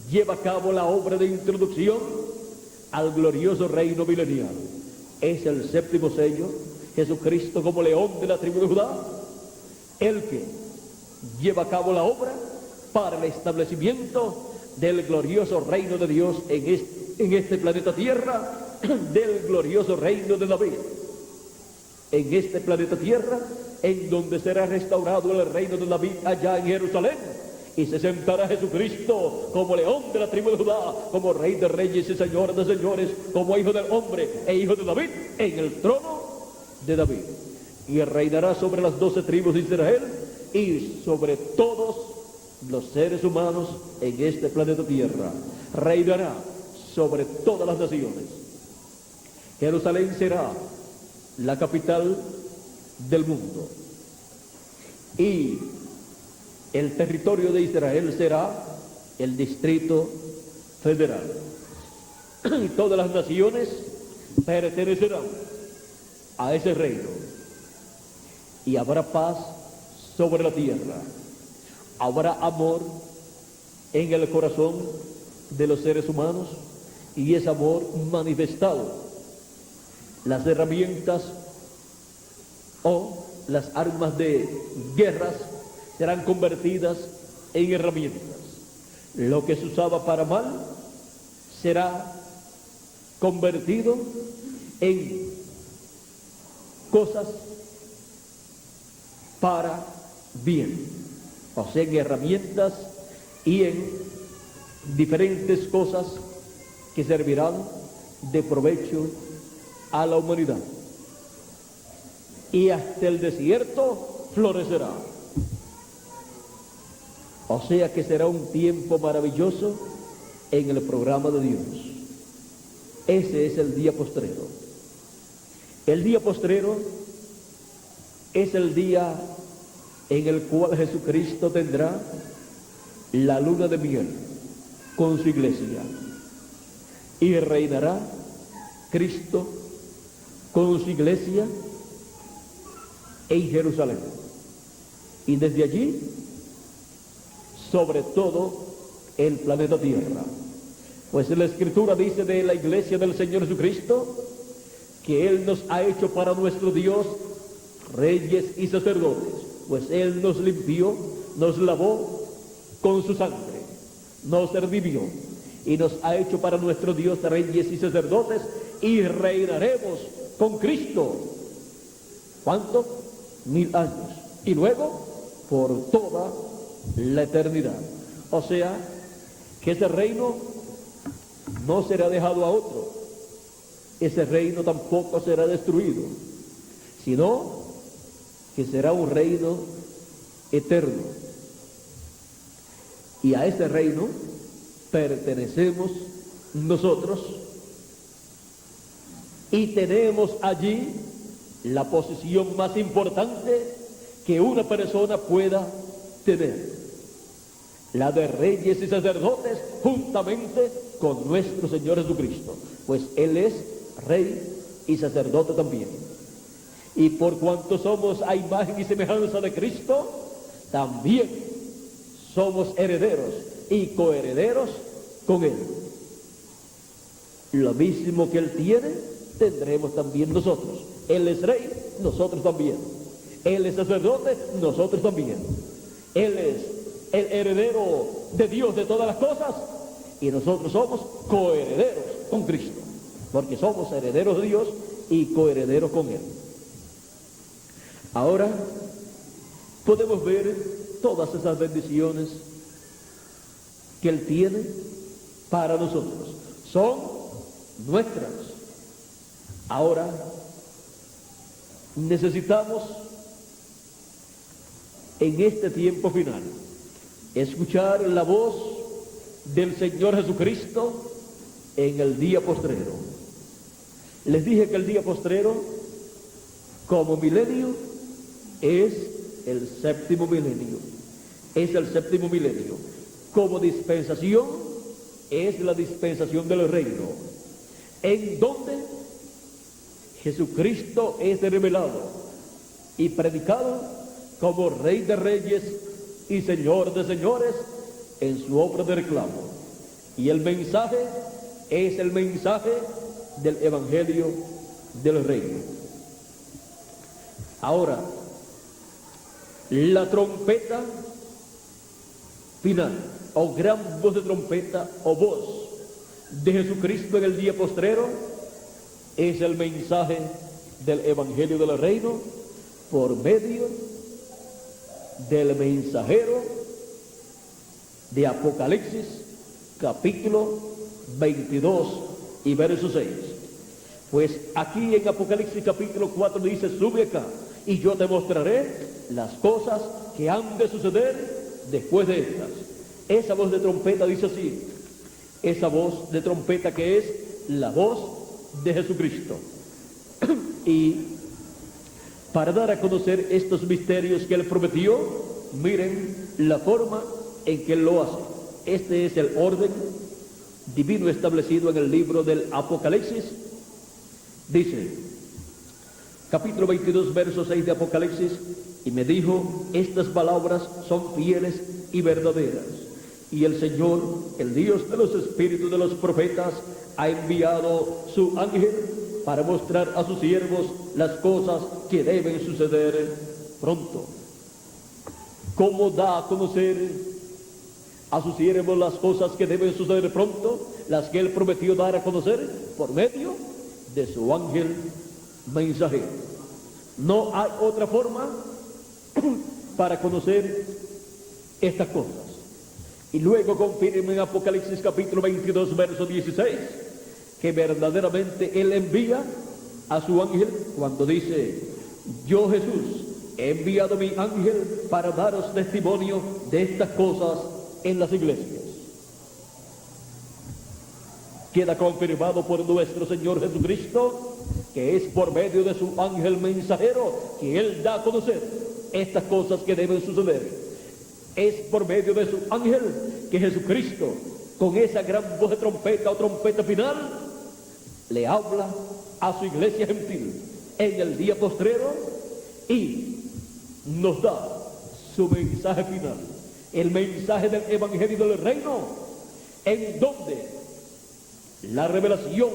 [SPEAKER 1] lleva a cabo la obra de introducción al glorioso reino milenial. Es el séptimo sello, Jesucristo como león de la tribu de Judá, el que lleva a cabo la obra para el establecimiento del glorioso reino de Dios en este planeta Tierra, del glorioso reino de David. En este planeta Tierra, en donde será restaurado el reino de David allá en Jerusalén, y se sentará Jesucristo como león de la tribu de Judá, como rey de reyes y señor de señores, como hijo del hombre e hijo de David, en el trono de David. Y reinará sobre las 12 tribus de Israel y sobre todos los seres humanos en este planeta Tierra. Reinará sobre todas las naciones. Jerusalén será la capital del mundo. Y el territorio de Israel será el Distrito Federal. Y todas las naciones pertenecerán a ese reino. Y habrá paz sobre la tierra. Habrá amor en el corazón de los seres humanos, y ese amor manifestado. Las herramientas o las armas de guerras serán convertidas en herramientas. Lo que se usaba para mal será convertido en cosas para bien, o sea, en herramientas y en diferentes cosas que servirán de provecho a la humanidad. Y hasta el desierto florecerá. O sea que será un tiempo maravilloso en el programa de Dios. Ese es el día postrero. El día postrero es el día en el cual Jesucristo tendrá la luna de miel con su iglesia, y reinará Cristo con su iglesia en Jerusalén, y desde allí sobre todo el planeta Tierra. Pues la Escritura dice de la iglesia del Señor Jesucristo que Él nos ha hecho para nuestro Dios reyes y sacerdotes, pues Él nos limpió, nos lavó con su sangre, nos redimió y nos ha hecho para nuestro Dios reyes y sacerdotes, y reinaremos con Cristo. ¿Cuánto? 1000 años. Y luego por toda la eternidad. O sea, que ese reino no será dejado a otro. Ese reino tampoco será destruido, sino que será un reino eterno. Y a ese reino pertenecemos nosotros, y tenemos allí la posición más importante que una persona pueda tener, la de reyes y sacerdotes juntamente con nuestro Señor Jesucristo, pues Él es rey y sacerdote también. Y por cuanto somos a imagen y semejanza de Cristo, también somos herederos y coherederos con Él. Lo mismo que Él tiene, tendremos también nosotros. Él es rey, nosotros también. Él es sacerdote, nosotros también. Él es el heredero de Dios de todas las cosas, y nosotros somos coherederos con Cristo, porque somos herederos de Dios y coherederos con Él. Ahora podemos ver todas esas bendiciones que Él tiene para nosotros. Son nuestras. Ahora necesitamos en este tiempo final escuchar la voz del Señor Jesucristo en el día postrero. Les dije que el día postrero, como milenio, es el séptimo milenio. Es el séptimo milenio. Como dispensación, es la dispensación del reino, en donde Jesucristo es revelado y predicado como Rey de Reyes y Señor de Señores en su obra de reclamo. Y el mensaje es el mensaje del Evangelio del Reino. Ahora, la trompeta final, o gran voz de trompeta, o voz de Jesucristo en el día postrero, es el mensaje del Evangelio del Reino por medio del mensajero de Apocalipsis, capítulo 22 y verso 6. Pues aquí en Apocalipsis capítulo 4 dice: sube acá y yo te mostraré las cosas que han de suceder después de estas. Esa voz de trompeta dice así, esa voz de trompeta que es la voz de Jesucristo. Y para dar a conocer estos misterios que Él prometió, miren la forma en que Él lo hace. Este es el orden divino establecido en el libro del Apocalipsis. Dice, capítulo 22, verso 6 de Apocalipsis: y me dijo, estas palabras son fieles y verdaderas, y el Señor, el Dios de los espíritus de los profetas, ha enviado su ángel para mostrar a sus siervos las cosas que deben suceder pronto. ¿Cómo da a conocer a sus siervos las cosas que deben suceder pronto? Las que Él prometió dar a conocer por medio de su ángel mensajero. No hay otra forma para conocer estas cosas. Y luego confirma en Apocalipsis capítulo 22, verso 16, que verdaderamente Él envía a su ángel cuando dice: yo, Jesús, he enviado mi ángel para daros testimonio de estas cosas en las iglesias. Queda confirmado por nuestro Señor Jesucristo que es por medio de su ángel mensajero que Él da a conocer estas cosas que deben suceder. Es por medio de su ángel que Jesucristo, con esa gran voz de trompeta o trompeta final, le habla a su iglesia gentil en el día postrero y nos da su mensaje final, el mensaje del Evangelio del Reino, en donde la revelación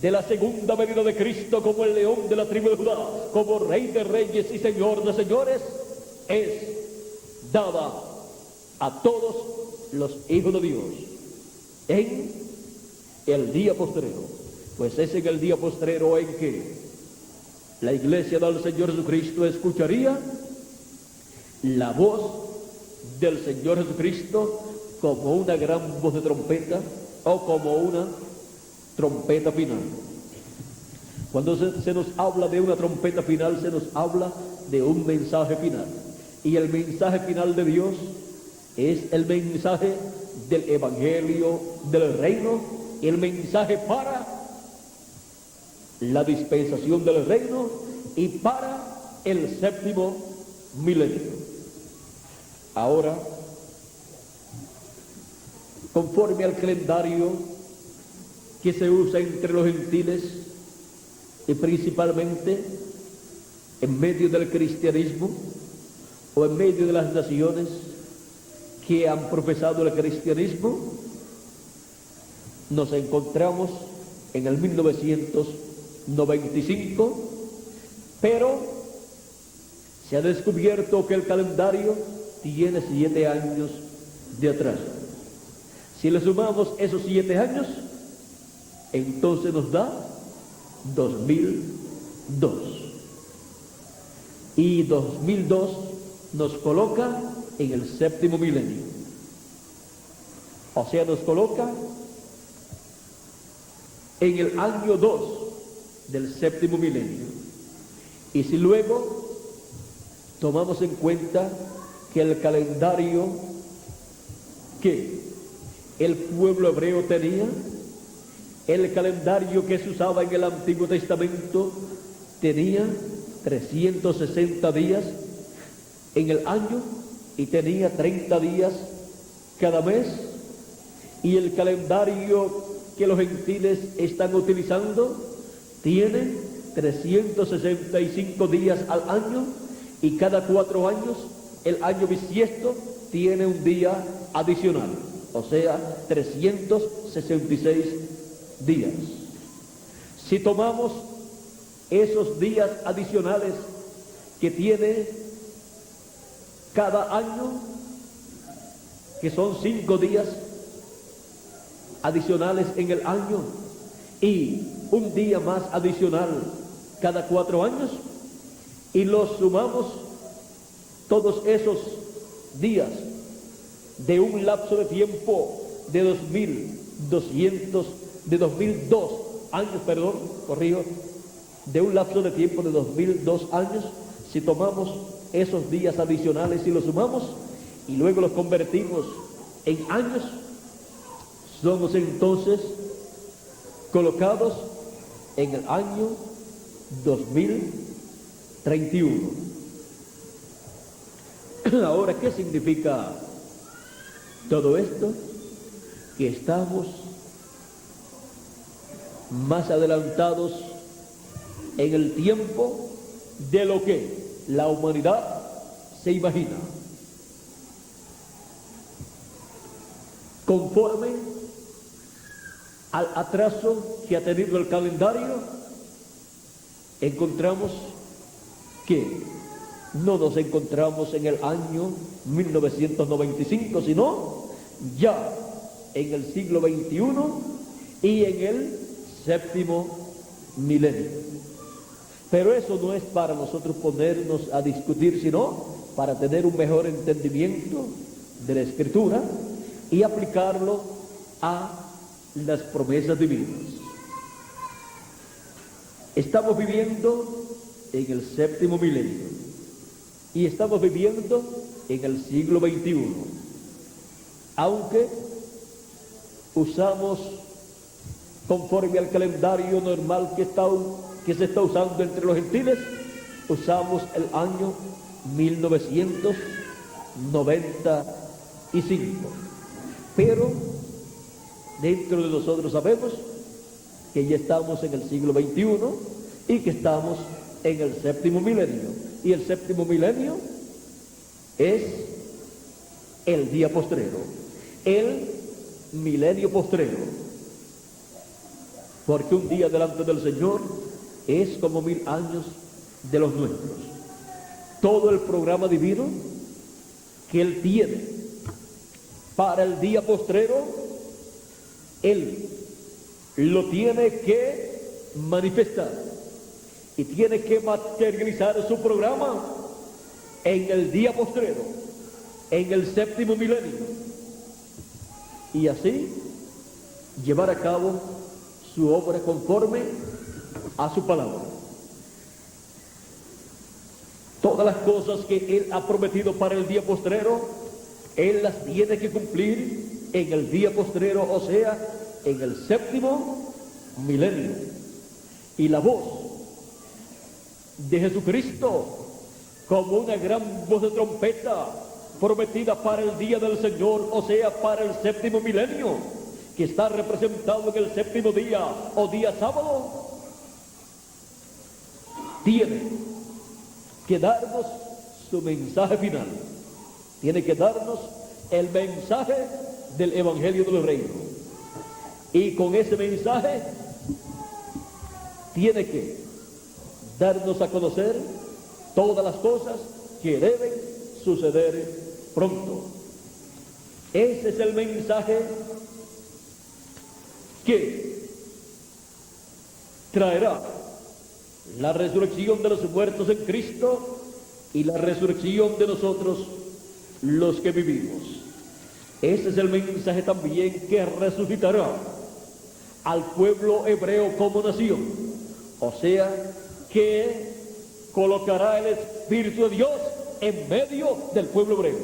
[SPEAKER 1] de la segunda venida de Cristo como el león de la tribu de Judá, como Rey de reyes y Señor de señores, es dada a todos los hijos de Dios en el día postrero. Pues es en el día postrero en que la iglesia del Señor Jesucristo escucharía la voz del Señor Jesucristo como una gran voz de trompeta o como una trompeta final. Cuando se nos habla de una trompeta final, se nos habla de un mensaje final. Y el mensaje final de Dios es el mensaje del Evangelio del Reino, el mensaje para la dispensación del reino y para el séptimo milenio. Ahora, conforme al calendario que se usa entre los gentiles y principalmente en medio del cristianismo o en medio de las naciones que han profesado el cristianismo, nos encontramos en el 1995, pero se ha descubierto que el calendario tiene 7 años de atraso. Si le sumamos esos 7 años, entonces nos da 2002. Y 2002 nos coloca en el séptimo milenio. O sea, nos coloca en el año 2 del séptimo milenio. Y si luego tomamos en cuenta que el calendario que el pueblo hebreo tenía, el calendario que se usaba en el Antiguo Testamento, tenía 360 días en el año y tenía 30 días cada mes, y el calendario que los gentiles están utilizando tiene 365 días al año, y cada 4 años el año bisiesto tiene un día adicional, o sea, 365 366 días. Si tomamos esos días adicionales que tiene cada año, que son 5 días adicionales en el año y un día más adicional cada 4 años, y los sumamos todos esos días de un lapso de tiempo de 2002 años, de un lapso de tiempo de 2002 años. Si tomamos esos días adicionales y los sumamos y luego los convertimos en años, somos entonces colocados en el año 2031. Ahora, ¿qué significa todo esto? Que estamos más adelantados en el tiempo de lo que la humanidad se imagina. Conforme al atraso que ha tenido el calendario, encontramos que no nos encontramos en el año 1995, sino ya en el siglo XXI y en el séptimo milenio. Pero eso no es para nosotros ponernos a discutir, sino para tener un mejor entendimiento de la Escritura y aplicarlo a las promesas divinas. Estamos viviendo en el séptimo milenio y estamos viviendo en el siglo XXI, aunque usamos, conforme al calendario normal que se está usando entre los gentiles, usamos el año 1995. Pero dentro de nosotros sabemos que ya estamos en el siglo XXI y que estamos en el séptimo milenio. Y el séptimo milenio es el día postrero, el milenio postrero. Porque un día delante del Señor es como 1000 años de los nuestros. Todo el programa divino que Él tiene para el día postrero, Él lo tiene que manifestar y tiene que materializar su programa en el día postrero, en el séptimo milenio, y así llevar a cabo su obra conforme a su palabra. Todas las cosas que Él ha prometido para el día postrero, Él las tiene que cumplir en el día postrero, o sea, en el séptimo milenio. Y la voz de Jesucristo, como una gran voz de trompeta prometida para el día del Señor, o sea, para el séptimo milenio, que está representado en el séptimo día o día sábado, tiene que darnos su mensaje final. Tiene que darnos el mensaje del Evangelio del Reino. Y con ese mensaje tiene que darnos a conocer todas las cosas que deben suceder pronto. Ese es el mensaje que traerá la resurrección de los muertos en Cristo y la resurrección de nosotros los que vivimos. Ese es el mensaje también que resucitará al pueblo hebreo como nación, o sea, que colocará el Espíritu de Dios en medio del pueblo hebreo,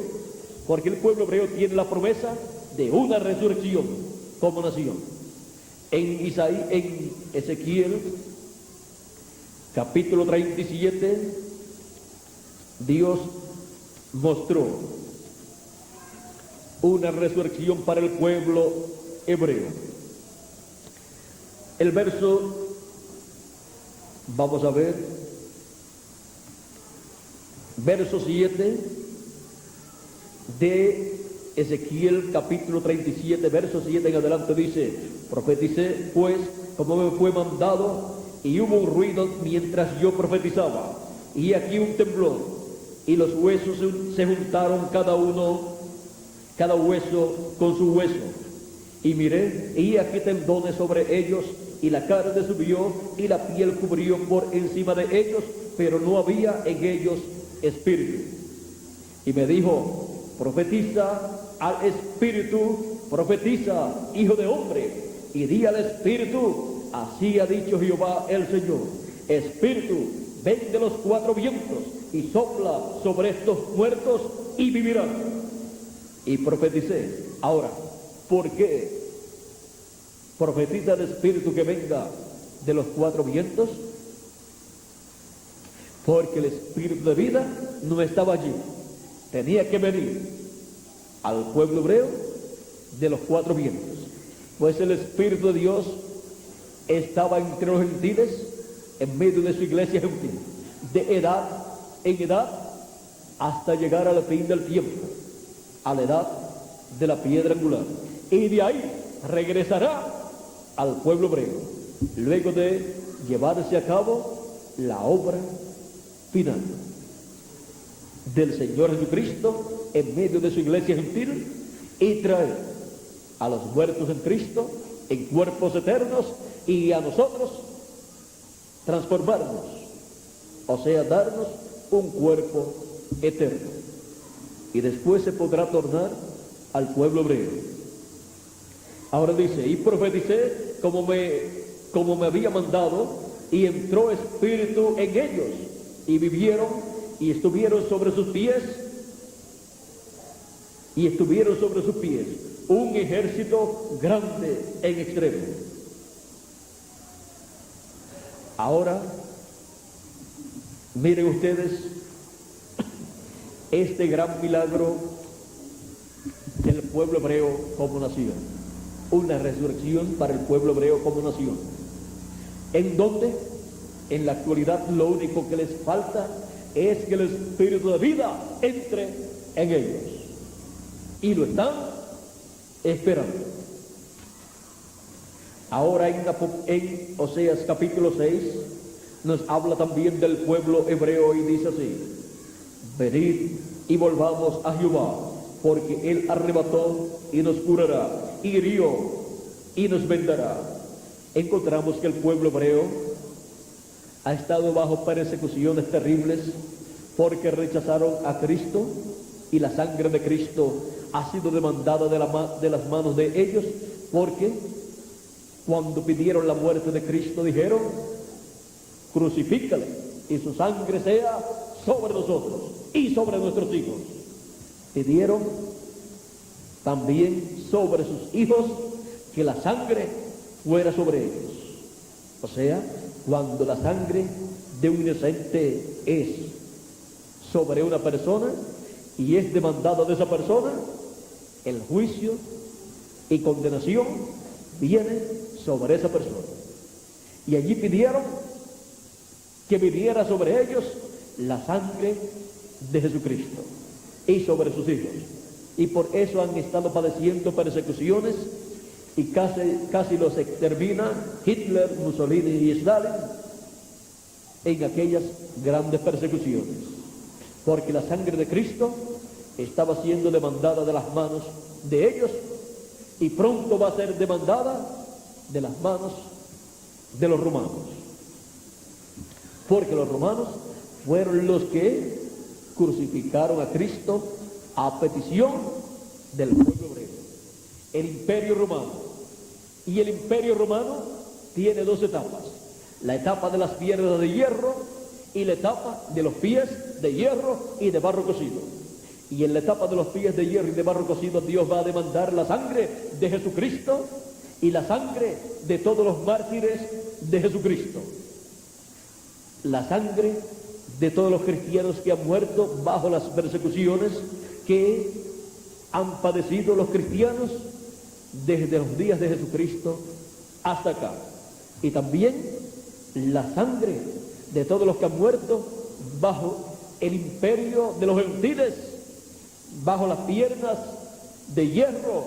[SPEAKER 1] porque el pueblo hebreo tiene la promesa de una resurrección como nación. En Ezequiel capítulo 37, Dios mostró una resurrección para el pueblo hebreo. El verso, vamos a ver, verso 7 de Ezequiel capítulo 37, verso 7 en adelante dice: profeticé pues como me fue mandado, y hubo un ruido mientras yo profetizaba, y aquí un temblor, y los huesos se juntaron cada hueso con su hueso. Y miré, y aquí tendones sobre ellos, y la carne subió, y la piel cubrió por encima de ellos, pero no había en ellos espíritu. Y me dijo: profetiza al espíritu, profetiza, hijo de hombre, y di al espíritu: así ha dicho Jehová el Señor, espíritu, ven de los cuatro vientos, y sopla sobre estos muertos, y vivirán. Y profeticé. Ahora, ¿por qué profetiza el espíritu que venga de los cuatro vientos? Porque el espíritu de vida no estaba allí. Tenía que venir al pueblo hebreo de los cuatro vientos, pues el espíritu de Dios estaba entre los gentiles, en medio de su iglesia gentil, de edad en edad, hasta llegar al fin del tiempo, a la edad de la piedra angular, y de ahí regresará al pueblo hebreo, luego de llevarse a cabo la obra final del Señor Jesucristo en medio de su iglesia gentil, y traer a los muertos en Cristo en cuerpos eternos, y a nosotros transformarnos, o sea, darnos un cuerpo eterno, y después se podrá tornar al pueblo hebreo. Ahora dice: y profeticé como me había mandado, y entró espíritu en ellos, y vivieron, y estuvieron sobre sus pies, un ejército grande en extremo. Ahora, miren ustedes este gran milagro del pueblo hebreo como nación, una resurrección para el pueblo hebreo como nación, en donde en la actualidad lo único que les falta es que el espíritu de vida entre en ellos, y lo están esperando. Ahora en Oseas capítulo 6 nos habla también del pueblo hebreo, y dice así: venid y volvamos a Jehová, porque él arrebató y nos curará, hirió y nos vendará. Encontramos que el pueblo hebreo ha estado bajo persecuciones terribles porque rechazaron a Cristo, y la sangre de Cristo ha sido demandada de las manos de ellos, porque cuando pidieron la muerte de Cristo dijeron: crucifícale y su sangre sea sobre nosotros y sobre nuestros hijos. Pidieron también sobre sus hijos que la sangre fuera sobre ellos. O sea, cuando la sangre de un inocente es sobre una persona y es demandada de esa persona, el juicio y condenación viene sobre esa persona. Y allí pidieron que viniera sobre ellos la sangre de Jesucristo y sobre sus hijos. Y por eso han estado padeciendo persecuciones, y casi los extermina Hitler, Mussolini y Stalin en aquellas grandes persecuciones, porque la sangre de Cristo estaba siendo demandada de las manos de ellos, y pronto va a ser demandada de las manos de los romanos, porque los romanos fueron los que crucificaron a Cristo a petición del pueblo hebreo, el imperio romano. Y el imperio romano tiene dos etapas: la etapa de las piernas de hierro y la etapa de los pies de hierro y de barro cocido. Y en la etapa de los pies de hierro y de barro cocido, Dios va a demandar la sangre de Jesucristo y la sangre de todos los mártires de Jesucristo, la sangre de todos los cristianos que han muerto bajo las persecuciones que han padecido los cristianos desde los días de Jesucristo hasta acá, y también la sangre de todos los que han muerto bajo el imperio de los gentiles, bajo las piernas de hierro,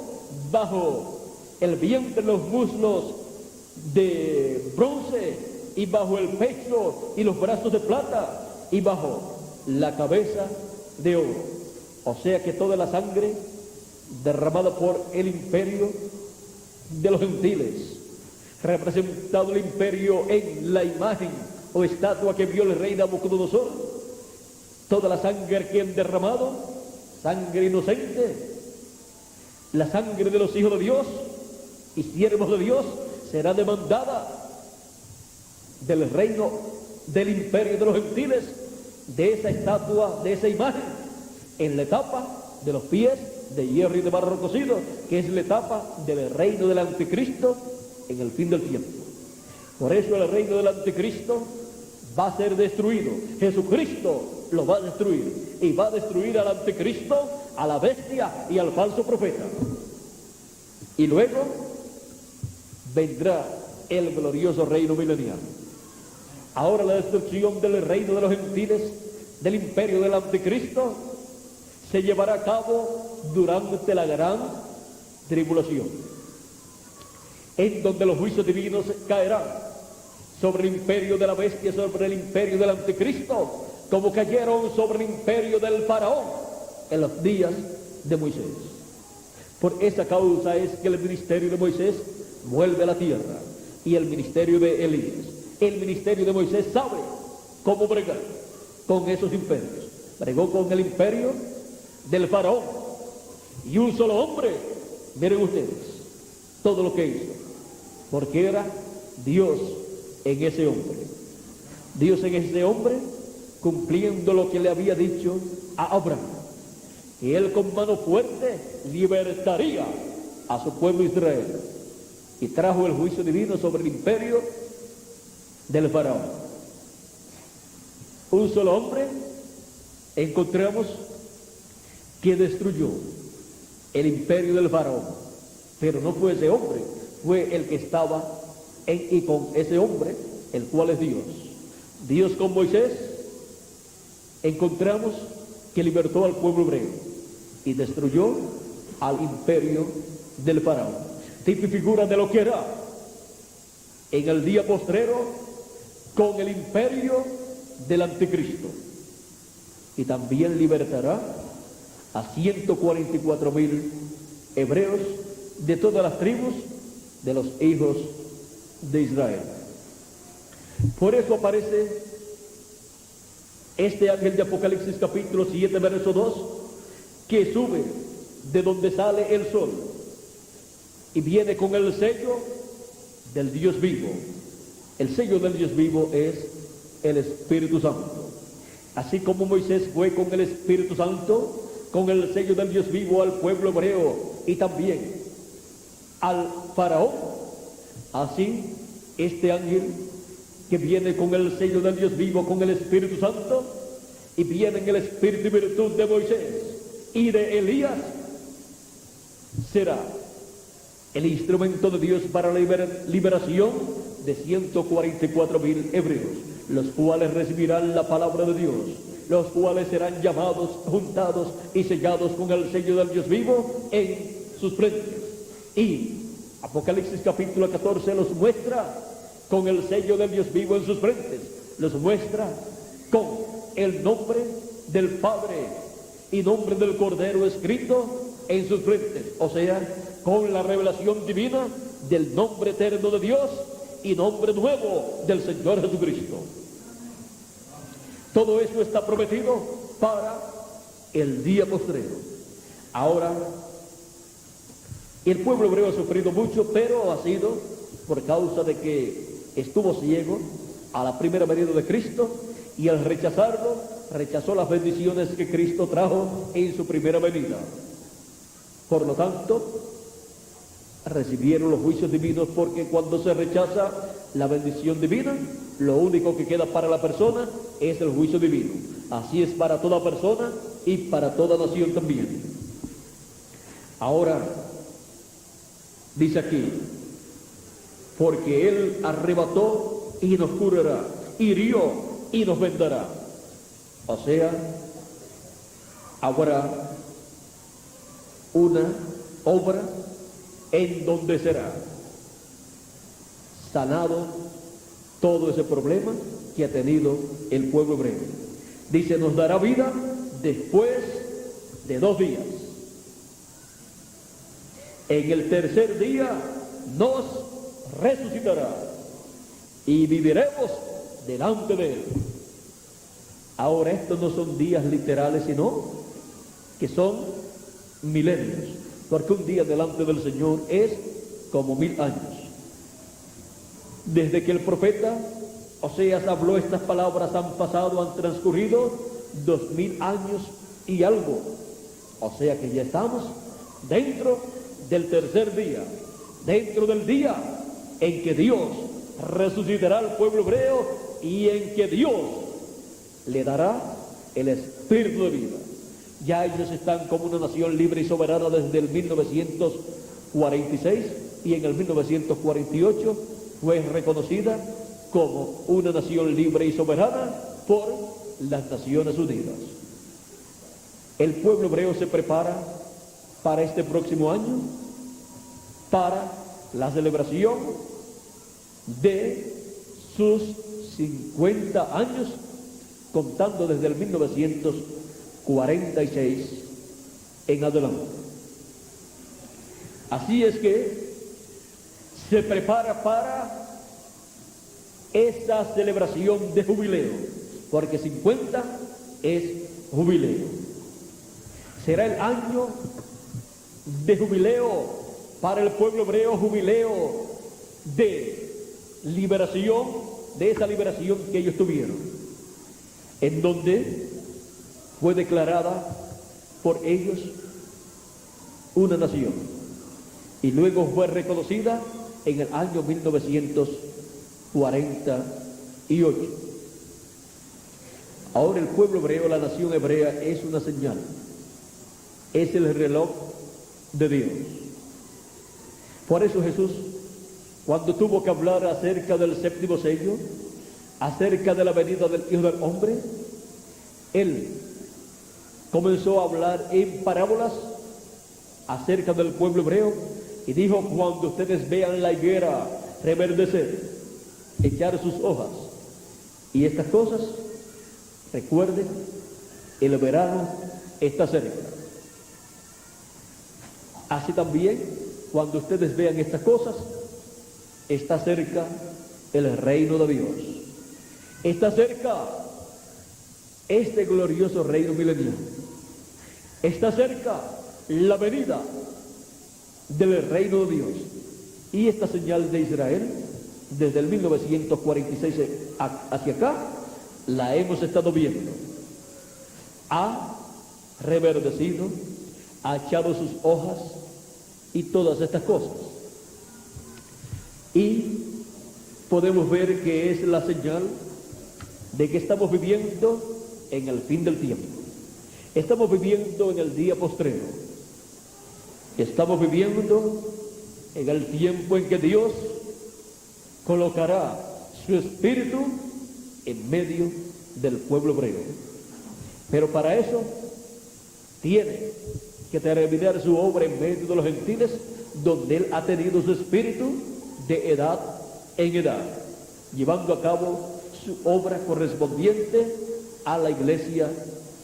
[SPEAKER 1] bajo el vientre, los muslos de bronce, y bajo el pecho y los brazos de plata, y bajo la cabeza de oro. O sea que toda la sangre derramada por el imperio de los gentiles, representado el imperio en la imagen o estatua que vio el rey Nabucodonosor, toda la sangre que han derramado, sangre inocente, la sangre de los hijos de Dios y siervos de Dios, será demandada del reino del imperio de los gentiles, de esa estatua, de esa imagen, en la etapa de los pies de hierro y de barro cocido, que es la etapa del reino del anticristo en el fin del tiempo. Por eso el reino del anticristo va a ser destruido. Jesucristo lo va a destruir, y va a destruir al anticristo, a la bestia y al falso profeta. Y luego vendrá el glorioso reino milenial. Ahora la destrucción del reino de los gentiles, del imperio del anticristo, se llevará a cabo durante la gran tribulación, en donde los juicios divinos caerán sobre el imperio de la bestia, sobre el imperio del anticristo, como cayeron sobre el imperio del faraón en los días de Moisés. Por esa causa es que el ministerio de Moisés vuelve a la tierra, y el ministerio de Elías. El ministerio de Moisés sabe cómo bregar con esos imperios. Bregó con el imperio del faraón, y un solo hombre, miren ustedes todo lo que hizo, porque era Dios en ese hombre. Dios en ese hombre, cumpliendo lo que le había dicho a Abraham, que él con mano fuerte libertaría a su pueblo Israel, y trajo el juicio divino sobre el imperio del faraón. Un solo hombre encontramos que destruyó el imperio del faraón, pero no fue ese hombre, fue el que estaba y con ese hombre, el cual es Dios. Dios con Moisés encontramos que libertó al pueblo hebreo y destruyó al imperio del faraón. Tipo y figura de lo que hará en el día postrero con el imperio del anticristo, y también libertará a 144,000 hebreos de todas las tribus de los hijos de Israel. Por eso aparece este ángel de Apocalipsis capítulo 7 verso 2, que sube de donde sale el sol y viene con el sello del Dios vivo. El sello del Dios vivo es el Espíritu Santo. Así como Moisés fue con el Espíritu Santo, con el sello del Dios vivo al pueblo hebreo y también al faraón, así este ángel que viene con el sello del Dios vivo, con el Espíritu Santo, y viene en el espíritu y virtud de Moisés y de Elías, será el instrumento de Dios para la liberación de 144,000 hebreos, los cuales recibirán la palabra de Dios, los cuales serán llamados, juntados y sellados con el sello del Dios vivo en sus frentes. Y Apocalipsis capítulo 14 los muestra con el sello del Dios vivo en sus frentes, los muestra con el nombre del Padre y nombre del Cordero escrito en sus frentes, o sea, con la revelación divina del nombre eterno de Dios y nombre nuevo del Señor Jesucristo. Todo eso está prometido para el día postrero. Ahora, el pueblo hebreo ha sufrido mucho, pero ha sido por causa de que estuvo ciego a la primera venida de Cristo, y al rechazarlo, rechazó las bendiciones que Cristo trajo en su primera venida. Por lo tanto, recibieron los juicios divinos, porque cuando se rechaza la bendición divina, lo único que queda para la persona es el juicio divino. Así es para toda persona y para toda nación también. Ahora, dice aquí, porque Él arrebató y nos curará, hirió y nos vendará. O sea, habrá una obra en donde será sanado todo ese problema que ha tenido el pueblo hebreo. Dice, nos dará vida después de 2 días. En el tercer día nos resucitará y viviremos delante de él. Ahora estos no son días literales, sino que son milenios, porque un día delante del Señor es como 1000 años. Desde que el profeta Oseas habló estas palabras han transcurrido 2000 años y algo. O sea que ya estamos dentro del tercer día, dentro del día en que Dios resucitará al pueblo hebreo y en que Dios le dará el espíritu de vida. Ya ellos están como una nación libre y soberana desde el 1946 y en el 1948 fue reconocida como una nación libre y soberana por las Naciones Unidas. El pueblo hebreo se prepara para este próximo año, para la celebración de sus 50 años, contando desde el 1946 en adelante. Así es que se prepara para esa celebración de jubileo, porque 50 es jubileo. Será el año de jubileo para el pueblo hebreo, jubileo de liberación, de esa liberación que ellos tuvieron, en donde fue declarada por ellos una nación y luego fue reconocida en el año 1948. Ahora el pueblo hebreo, la nación hebrea, es una señal, es el reloj de Dios. Por eso Jesús, cuando tuvo que hablar acerca del séptimo sello, acerca de la venida del Hijo del Hombre, Él comenzó a hablar en parábolas acerca del pueblo hebreo y dijo, cuando ustedes vean la higuera reverdecer, echar sus hojas y estas cosas, recuerden, el verano está cerca. Así también, cuando ustedes vean estas cosas, está cerca el reino de Dios. Está cerca este glorioso reino milenial. Está cerca la venida del reino de Dios. Y esta señal de Israel, desde el 1946 hacia acá, la hemos estado viendo. Ha reverdecido, ha echado sus hojas y todas estas cosas. Y podemos ver que es la señal de que estamos viviendo en el fin del tiempo. Estamos viviendo en el día postrero. Estamos viviendo en el tiempo en que Dios colocará su espíritu en medio del pueblo hebreo. Pero para eso tiene que terminar su obra en medio de los gentiles, donde Él ha tenido su espíritu de edad en edad, llevando a cabo su obra correspondiente a la iglesia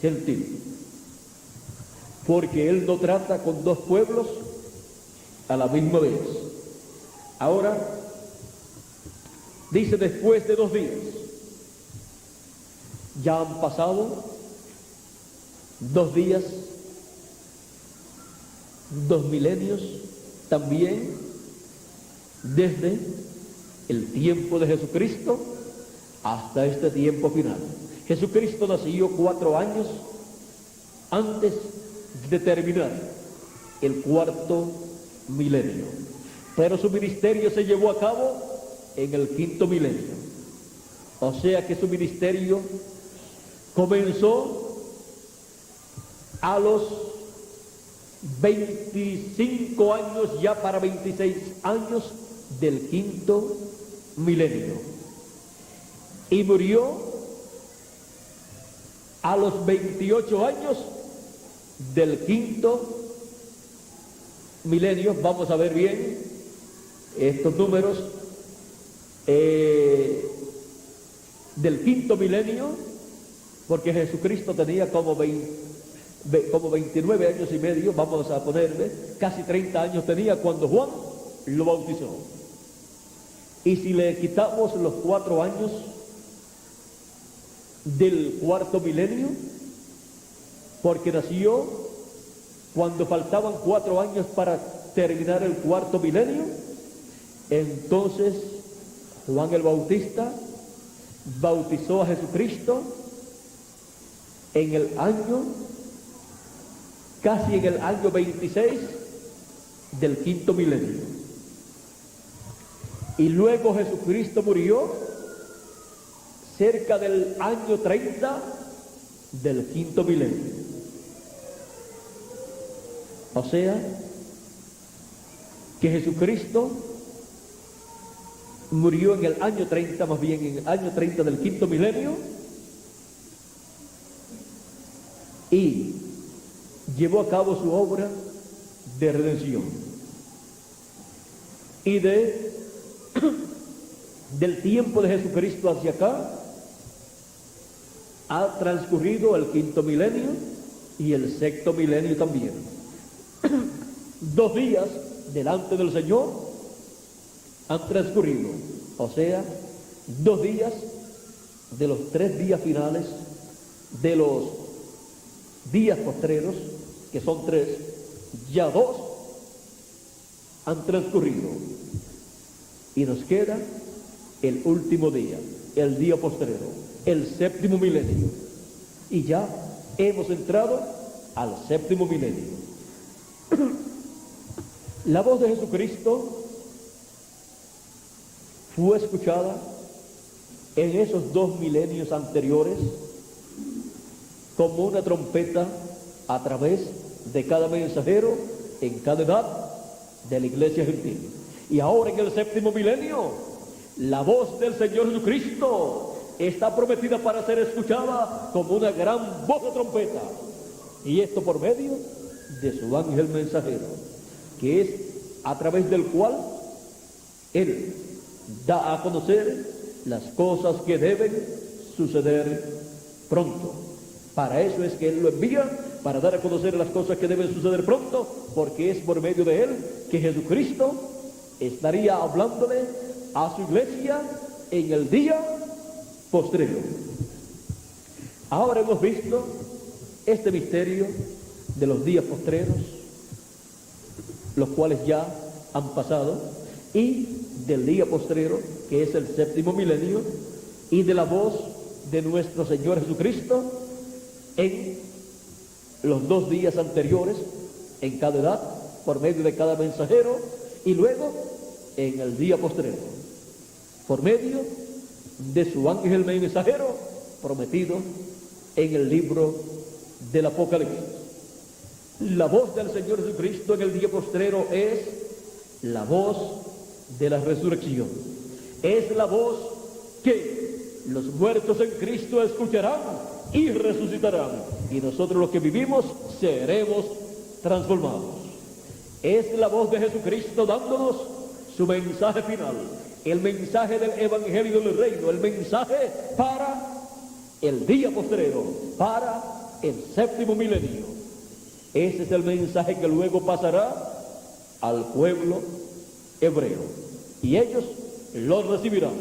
[SPEAKER 1] gentil. Porque Él no trata con dos pueblos a la misma vez. Ahora, dice, después de 2 días, ya han pasado 2 días, 2 milenios, también desde el tiempo de Jesucristo hasta este tiempo final. Jesucristo nació 4 años antes de terminar el 4º milenio, pero su ministerio se llevó a cabo en el 5º milenio. O sea que su ministerio comenzó a los 25 años, ya para 26 años del 5º milenio, y murió a los 28 años del 5º milenios, vamos a ver bien estos números, del quinto milenio, porque Jesucristo tenía como 29 años y medio, vamos a ponerle, casi 30 años tenía cuando Juan lo bautizó. Y si le quitamos los 4 años del cuarto milenio, porque nació cuando faltaban 4 años para terminar el cuarto milenio, entonces Juan el Bautista bautizó a Jesucristo en el año, casi en el año 26 del quinto milenio. Y luego Jesucristo murió cerca del año 30 del quinto milenio. O sea, que Jesucristo murió en el año 30, más bien en el año 30 del quinto milenio, y llevó a cabo su obra de redención. Y del tiempo de Jesucristo hacia acá, ha transcurrido el quinto milenio y el sexto milenio también. 2 días delante del Señor han transcurrido, o sea, 2 días de los 3 días finales, de los días postreros, que son 3, ya 2 han transcurrido. Y nos queda el último día, el día postrero, el séptimo milenio. Y ya hemos entrado al séptimo milenio. La voz de Jesucristo fue escuchada en esos 2 milenios anteriores como una trompeta a través de cada mensajero en cada edad de la iglesia gentil. Y ahora en el séptimo milenio, la voz del Señor Jesucristo está prometida para ser escuchada como una gran voz de trompeta. Y esto por medio de su ángel mensajero, que es a través del cual Él da a conocer las cosas que deben suceder pronto. Para eso es que Él lo envía, para dar a conocer las cosas que deben suceder pronto, porque es por medio de Él que Jesucristo estaría hablándole a su iglesia en el día postrero. Ahora hemos visto este misterio de los días postreros, los cuales ya han pasado, y del día postrero, que es el séptimo milenio, y de la voz de nuestro Señor Jesucristo en los 2 días anteriores, en cada edad, por medio de cada mensajero, y luego en el día postrero, por medio de su ángel mensajero prometido en el libro del Apocalipsis. La voz del Señor Jesucristo en el día postrero es la voz de la resurrección. Es la voz que los muertos en Cristo escucharán y resucitarán, y nosotros los que vivimos seremos transformados. Es la voz de Jesucristo dándonos su mensaje final, el mensaje del Evangelio del Reino, el mensaje para el día postrero, para el séptimo milenio. Ese es el mensaje que luego pasará al pueblo hebreo, y ellos lo recibirán,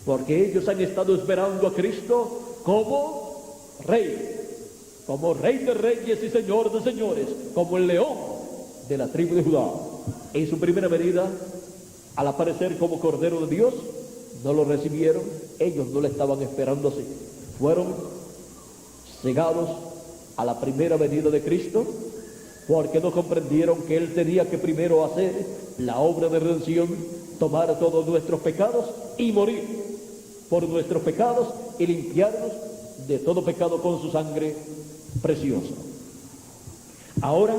[SPEAKER 1] porque ellos han estado esperando a Cristo como Rey de reyes y Señor de señores, como el león de la tribu de Judá. En su primera venida, al aparecer como Cordero de Dios, no lo recibieron, ellos no le estaban esperando así. Fueron cegados a la primera venida de Cristo, porque no comprendieron que Él tenía que primero hacer la obra de redención, tomar todos nuestros pecados y morir por nuestros pecados y limpiarnos de todo pecado con su sangre preciosa. Ahora,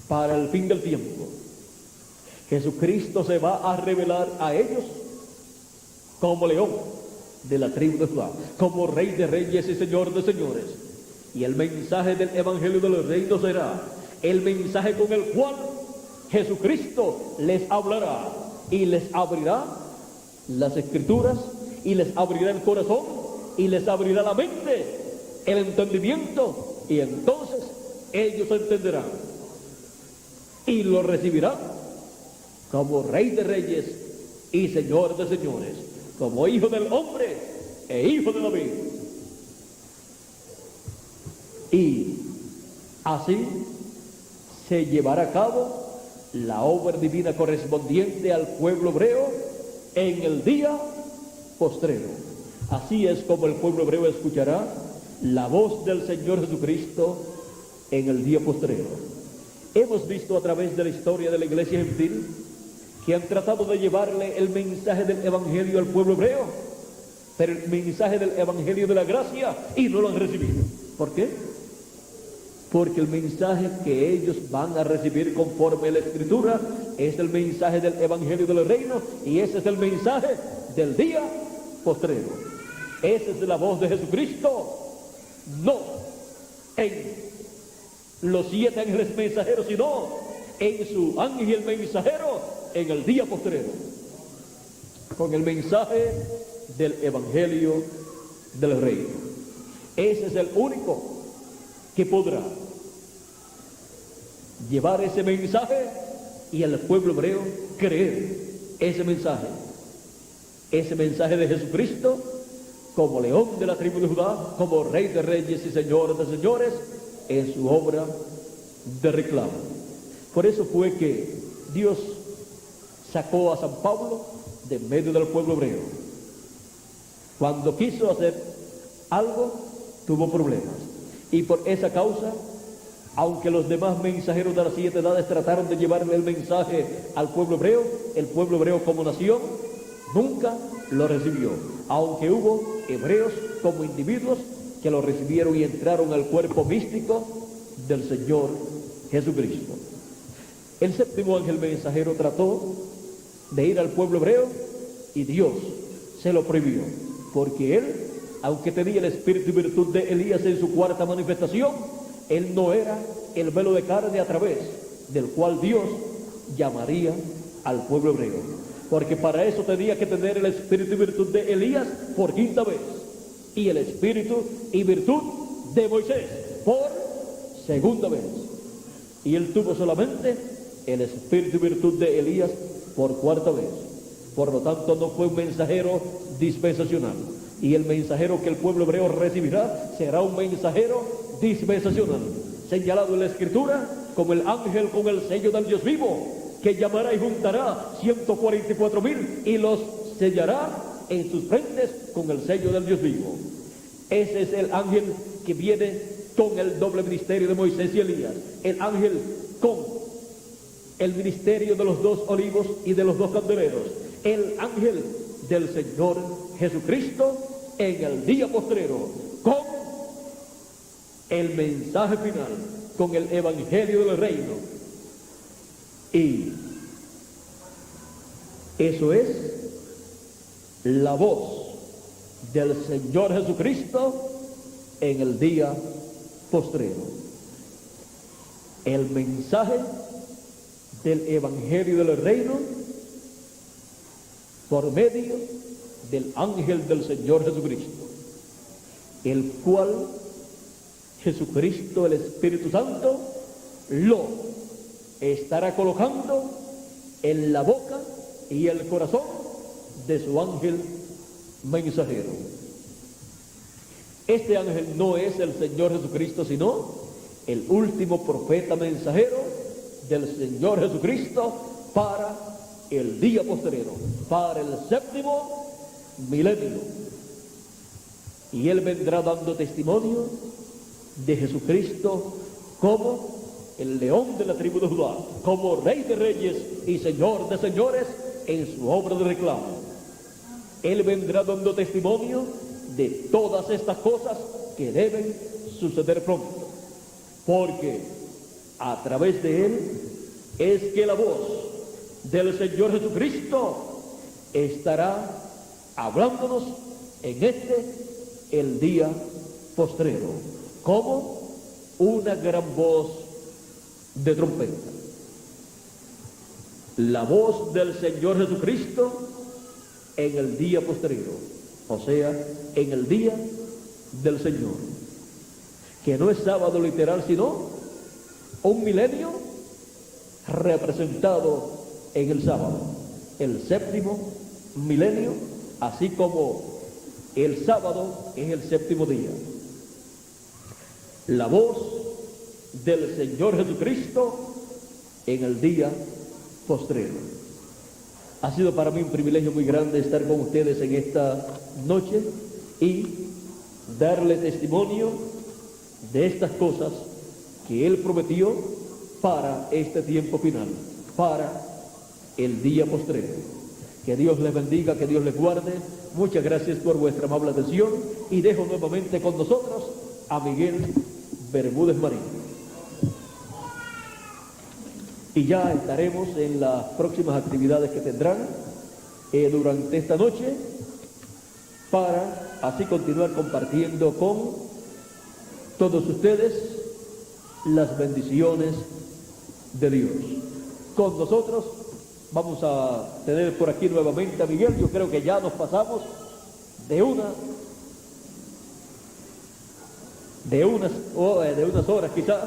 [SPEAKER 1] para el fin del tiempo, Jesucristo se va a revelar a ellos como león de la tribu de Judá, como Rey de reyes y Señor de señores. Y el mensaje del Evangelio del Reino será el mensaje con el cual Jesucristo les hablará y les abrirá las escrituras y les abrirá el corazón y les abrirá la mente, el entendimiento, y entonces ellos entenderán y lo recibirán como Rey de Reyes y Señor de Señores, como Hijo del Hombre e Hijo de David. Y así se llevará a cabo la obra divina correspondiente al pueblo hebreo en el día postrero. Así es como el pueblo hebreo escuchará la voz del Señor Jesucristo en el día postrero. Hemos visto a través de la historia de la iglesia gentil que han tratado de llevarle el mensaje del evangelio al pueblo hebreo, pero el mensaje del evangelio de la gracia, y no lo han recibido. ¿Por qué? Porque el mensaje que ellos van a recibir conforme a la Escritura es el mensaje del evangelio del reino, y ese es el mensaje del día postrero. Esa es la voz de Jesucristo, no en los 7 ángeles mensajeros, sino en su ángel mensajero en el día postrero, con el mensaje del evangelio del reino. Ese es el único que podrá llevar ese mensaje y al pueblo hebreo creer ese mensaje de Jesucristo como león de la tribu de Judá, como Rey de Reyes y Señor de Señores, en su obra de reclamo. Por eso fue que Dios sacó a San Pablo de medio del pueblo hebreo. Cuando quiso hacer algo, tuvo problemas, y por esa causa, aunque los demás mensajeros de las 7 edades trataron de llevarle el mensaje al pueblo hebreo, el pueblo hebreo como nación nunca lo recibió, aunque hubo hebreos como individuos que lo recibieron y entraron al cuerpo místico del Señor Jesucristo. El 7º ángel mensajero trató de ir al pueblo hebreo y Dios se lo prohibió, porque él, aunque tenía el espíritu y virtud de Elías en su 4ª manifestación, él no era el velo de carne a través del cual Dios llamaría al pueblo hebreo, porque para eso tenía que tener el espíritu y virtud de Elías por 5ª vez, y el espíritu y virtud de Moisés por 2ª vez, y él tuvo solamente el espíritu y virtud de Elías por 4ª vez. Por lo tanto, no fue un mensajero dispensacional, y el mensajero que el pueblo hebreo recibirá será un mensajero dispensacional, señalado en la Escritura como el ángel con el sello del Dios vivo, que llamará y juntará 144,000 y los sellará en sus frentes con el sello del Dios vivo. Ese es el ángel que viene con el doble ministerio de Moisés y Elías, el ángel con el ministerio de los 2 olivos y de los 2 candeleros, el ángel del Señor Jesucristo en el día postrero, con el mensaje final, con el evangelio del reino. Y eso es la voz del Señor Jesucristo en el día postrero. El mensaje del evangelio del reino por medio del ángel del Señor Jesucristo, el cual Jesucristo, el Espíritu Santo, lo estará colocando en la boca y el corazón de su ángel mensajero. Este ángel no es el Señor Jesucristo, sino el último profeta mensajero del Señor Jesucristo para el día postrero, para el 7º milenio. Y él vendrá dando testimonio de Jesucristo como el león de la tribu de Judá, como Rey de Reyes y Señor de Señores en su obra de reclamo. Él vendrá dando testimonio de todas estas cosas que deben suceder pronto, porque a través de él es que la voz del Señor Jesucristo estará hablándonos en el día postrero, como una gran voz de trompeta. La voz del Señor Jesucristo en el día postrero, o sea, en el día del Señor, que no es sábado literal, sino un milenio representado en el sábado, el séptimo milenio, así como el sábado es el séptimo día. La voz del Señor Jesucristo en el día postrero. Ha sido para mí un privilegio muy grande estar con ustedes en esta noche y darle testimonio de estas cosas que Él prometió para este tiempo final, para el día postrero. Que Dios les bendiga, que Dios les guarde. Muchas gracias por vuestra amable atención y dejo nuevamente con nosotros a Miguel Bermúdez Marín. Y ya estaremos en las próximas actividades que tendrán durante esta noche para así continuar compartiendo con todos ustedes las bendiciones de Dios. Con nosotros vamos a tener por aquí nuevamente a Miguel. Yo creo que ya nos pasamos de unas horas quizás,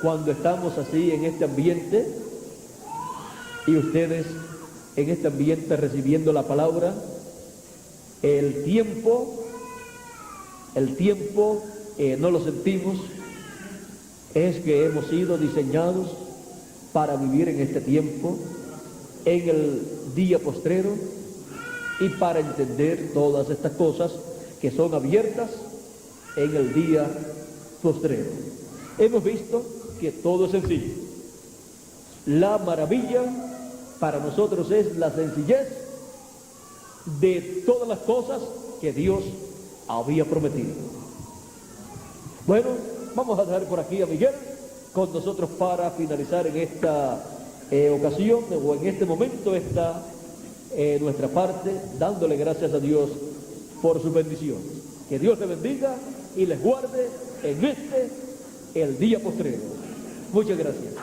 [SPEAKER 1] cuando estamos así en este ambiente y ustedes en este ambiente recibiendo la palabra. El tiempo no lo sentimos, es que hemos sido diseñados para vivir en este tiempo, en el día postrero, y para entender todas estas cosas que son abiertas en el día postrero. Hemos visto que todo es sencillo. La maravilla para nosotros es la sencillez de todas las cosas que Dios había prometido. Bueno, vamos a dejar por aquí a Miguel con nosotros para finalizar en esta ocasión o en este momento nuestra parte, dándole gracias a Dios por su bendición. Que Dios les bendiga y les guarde en el día postrero. Muchas gracias.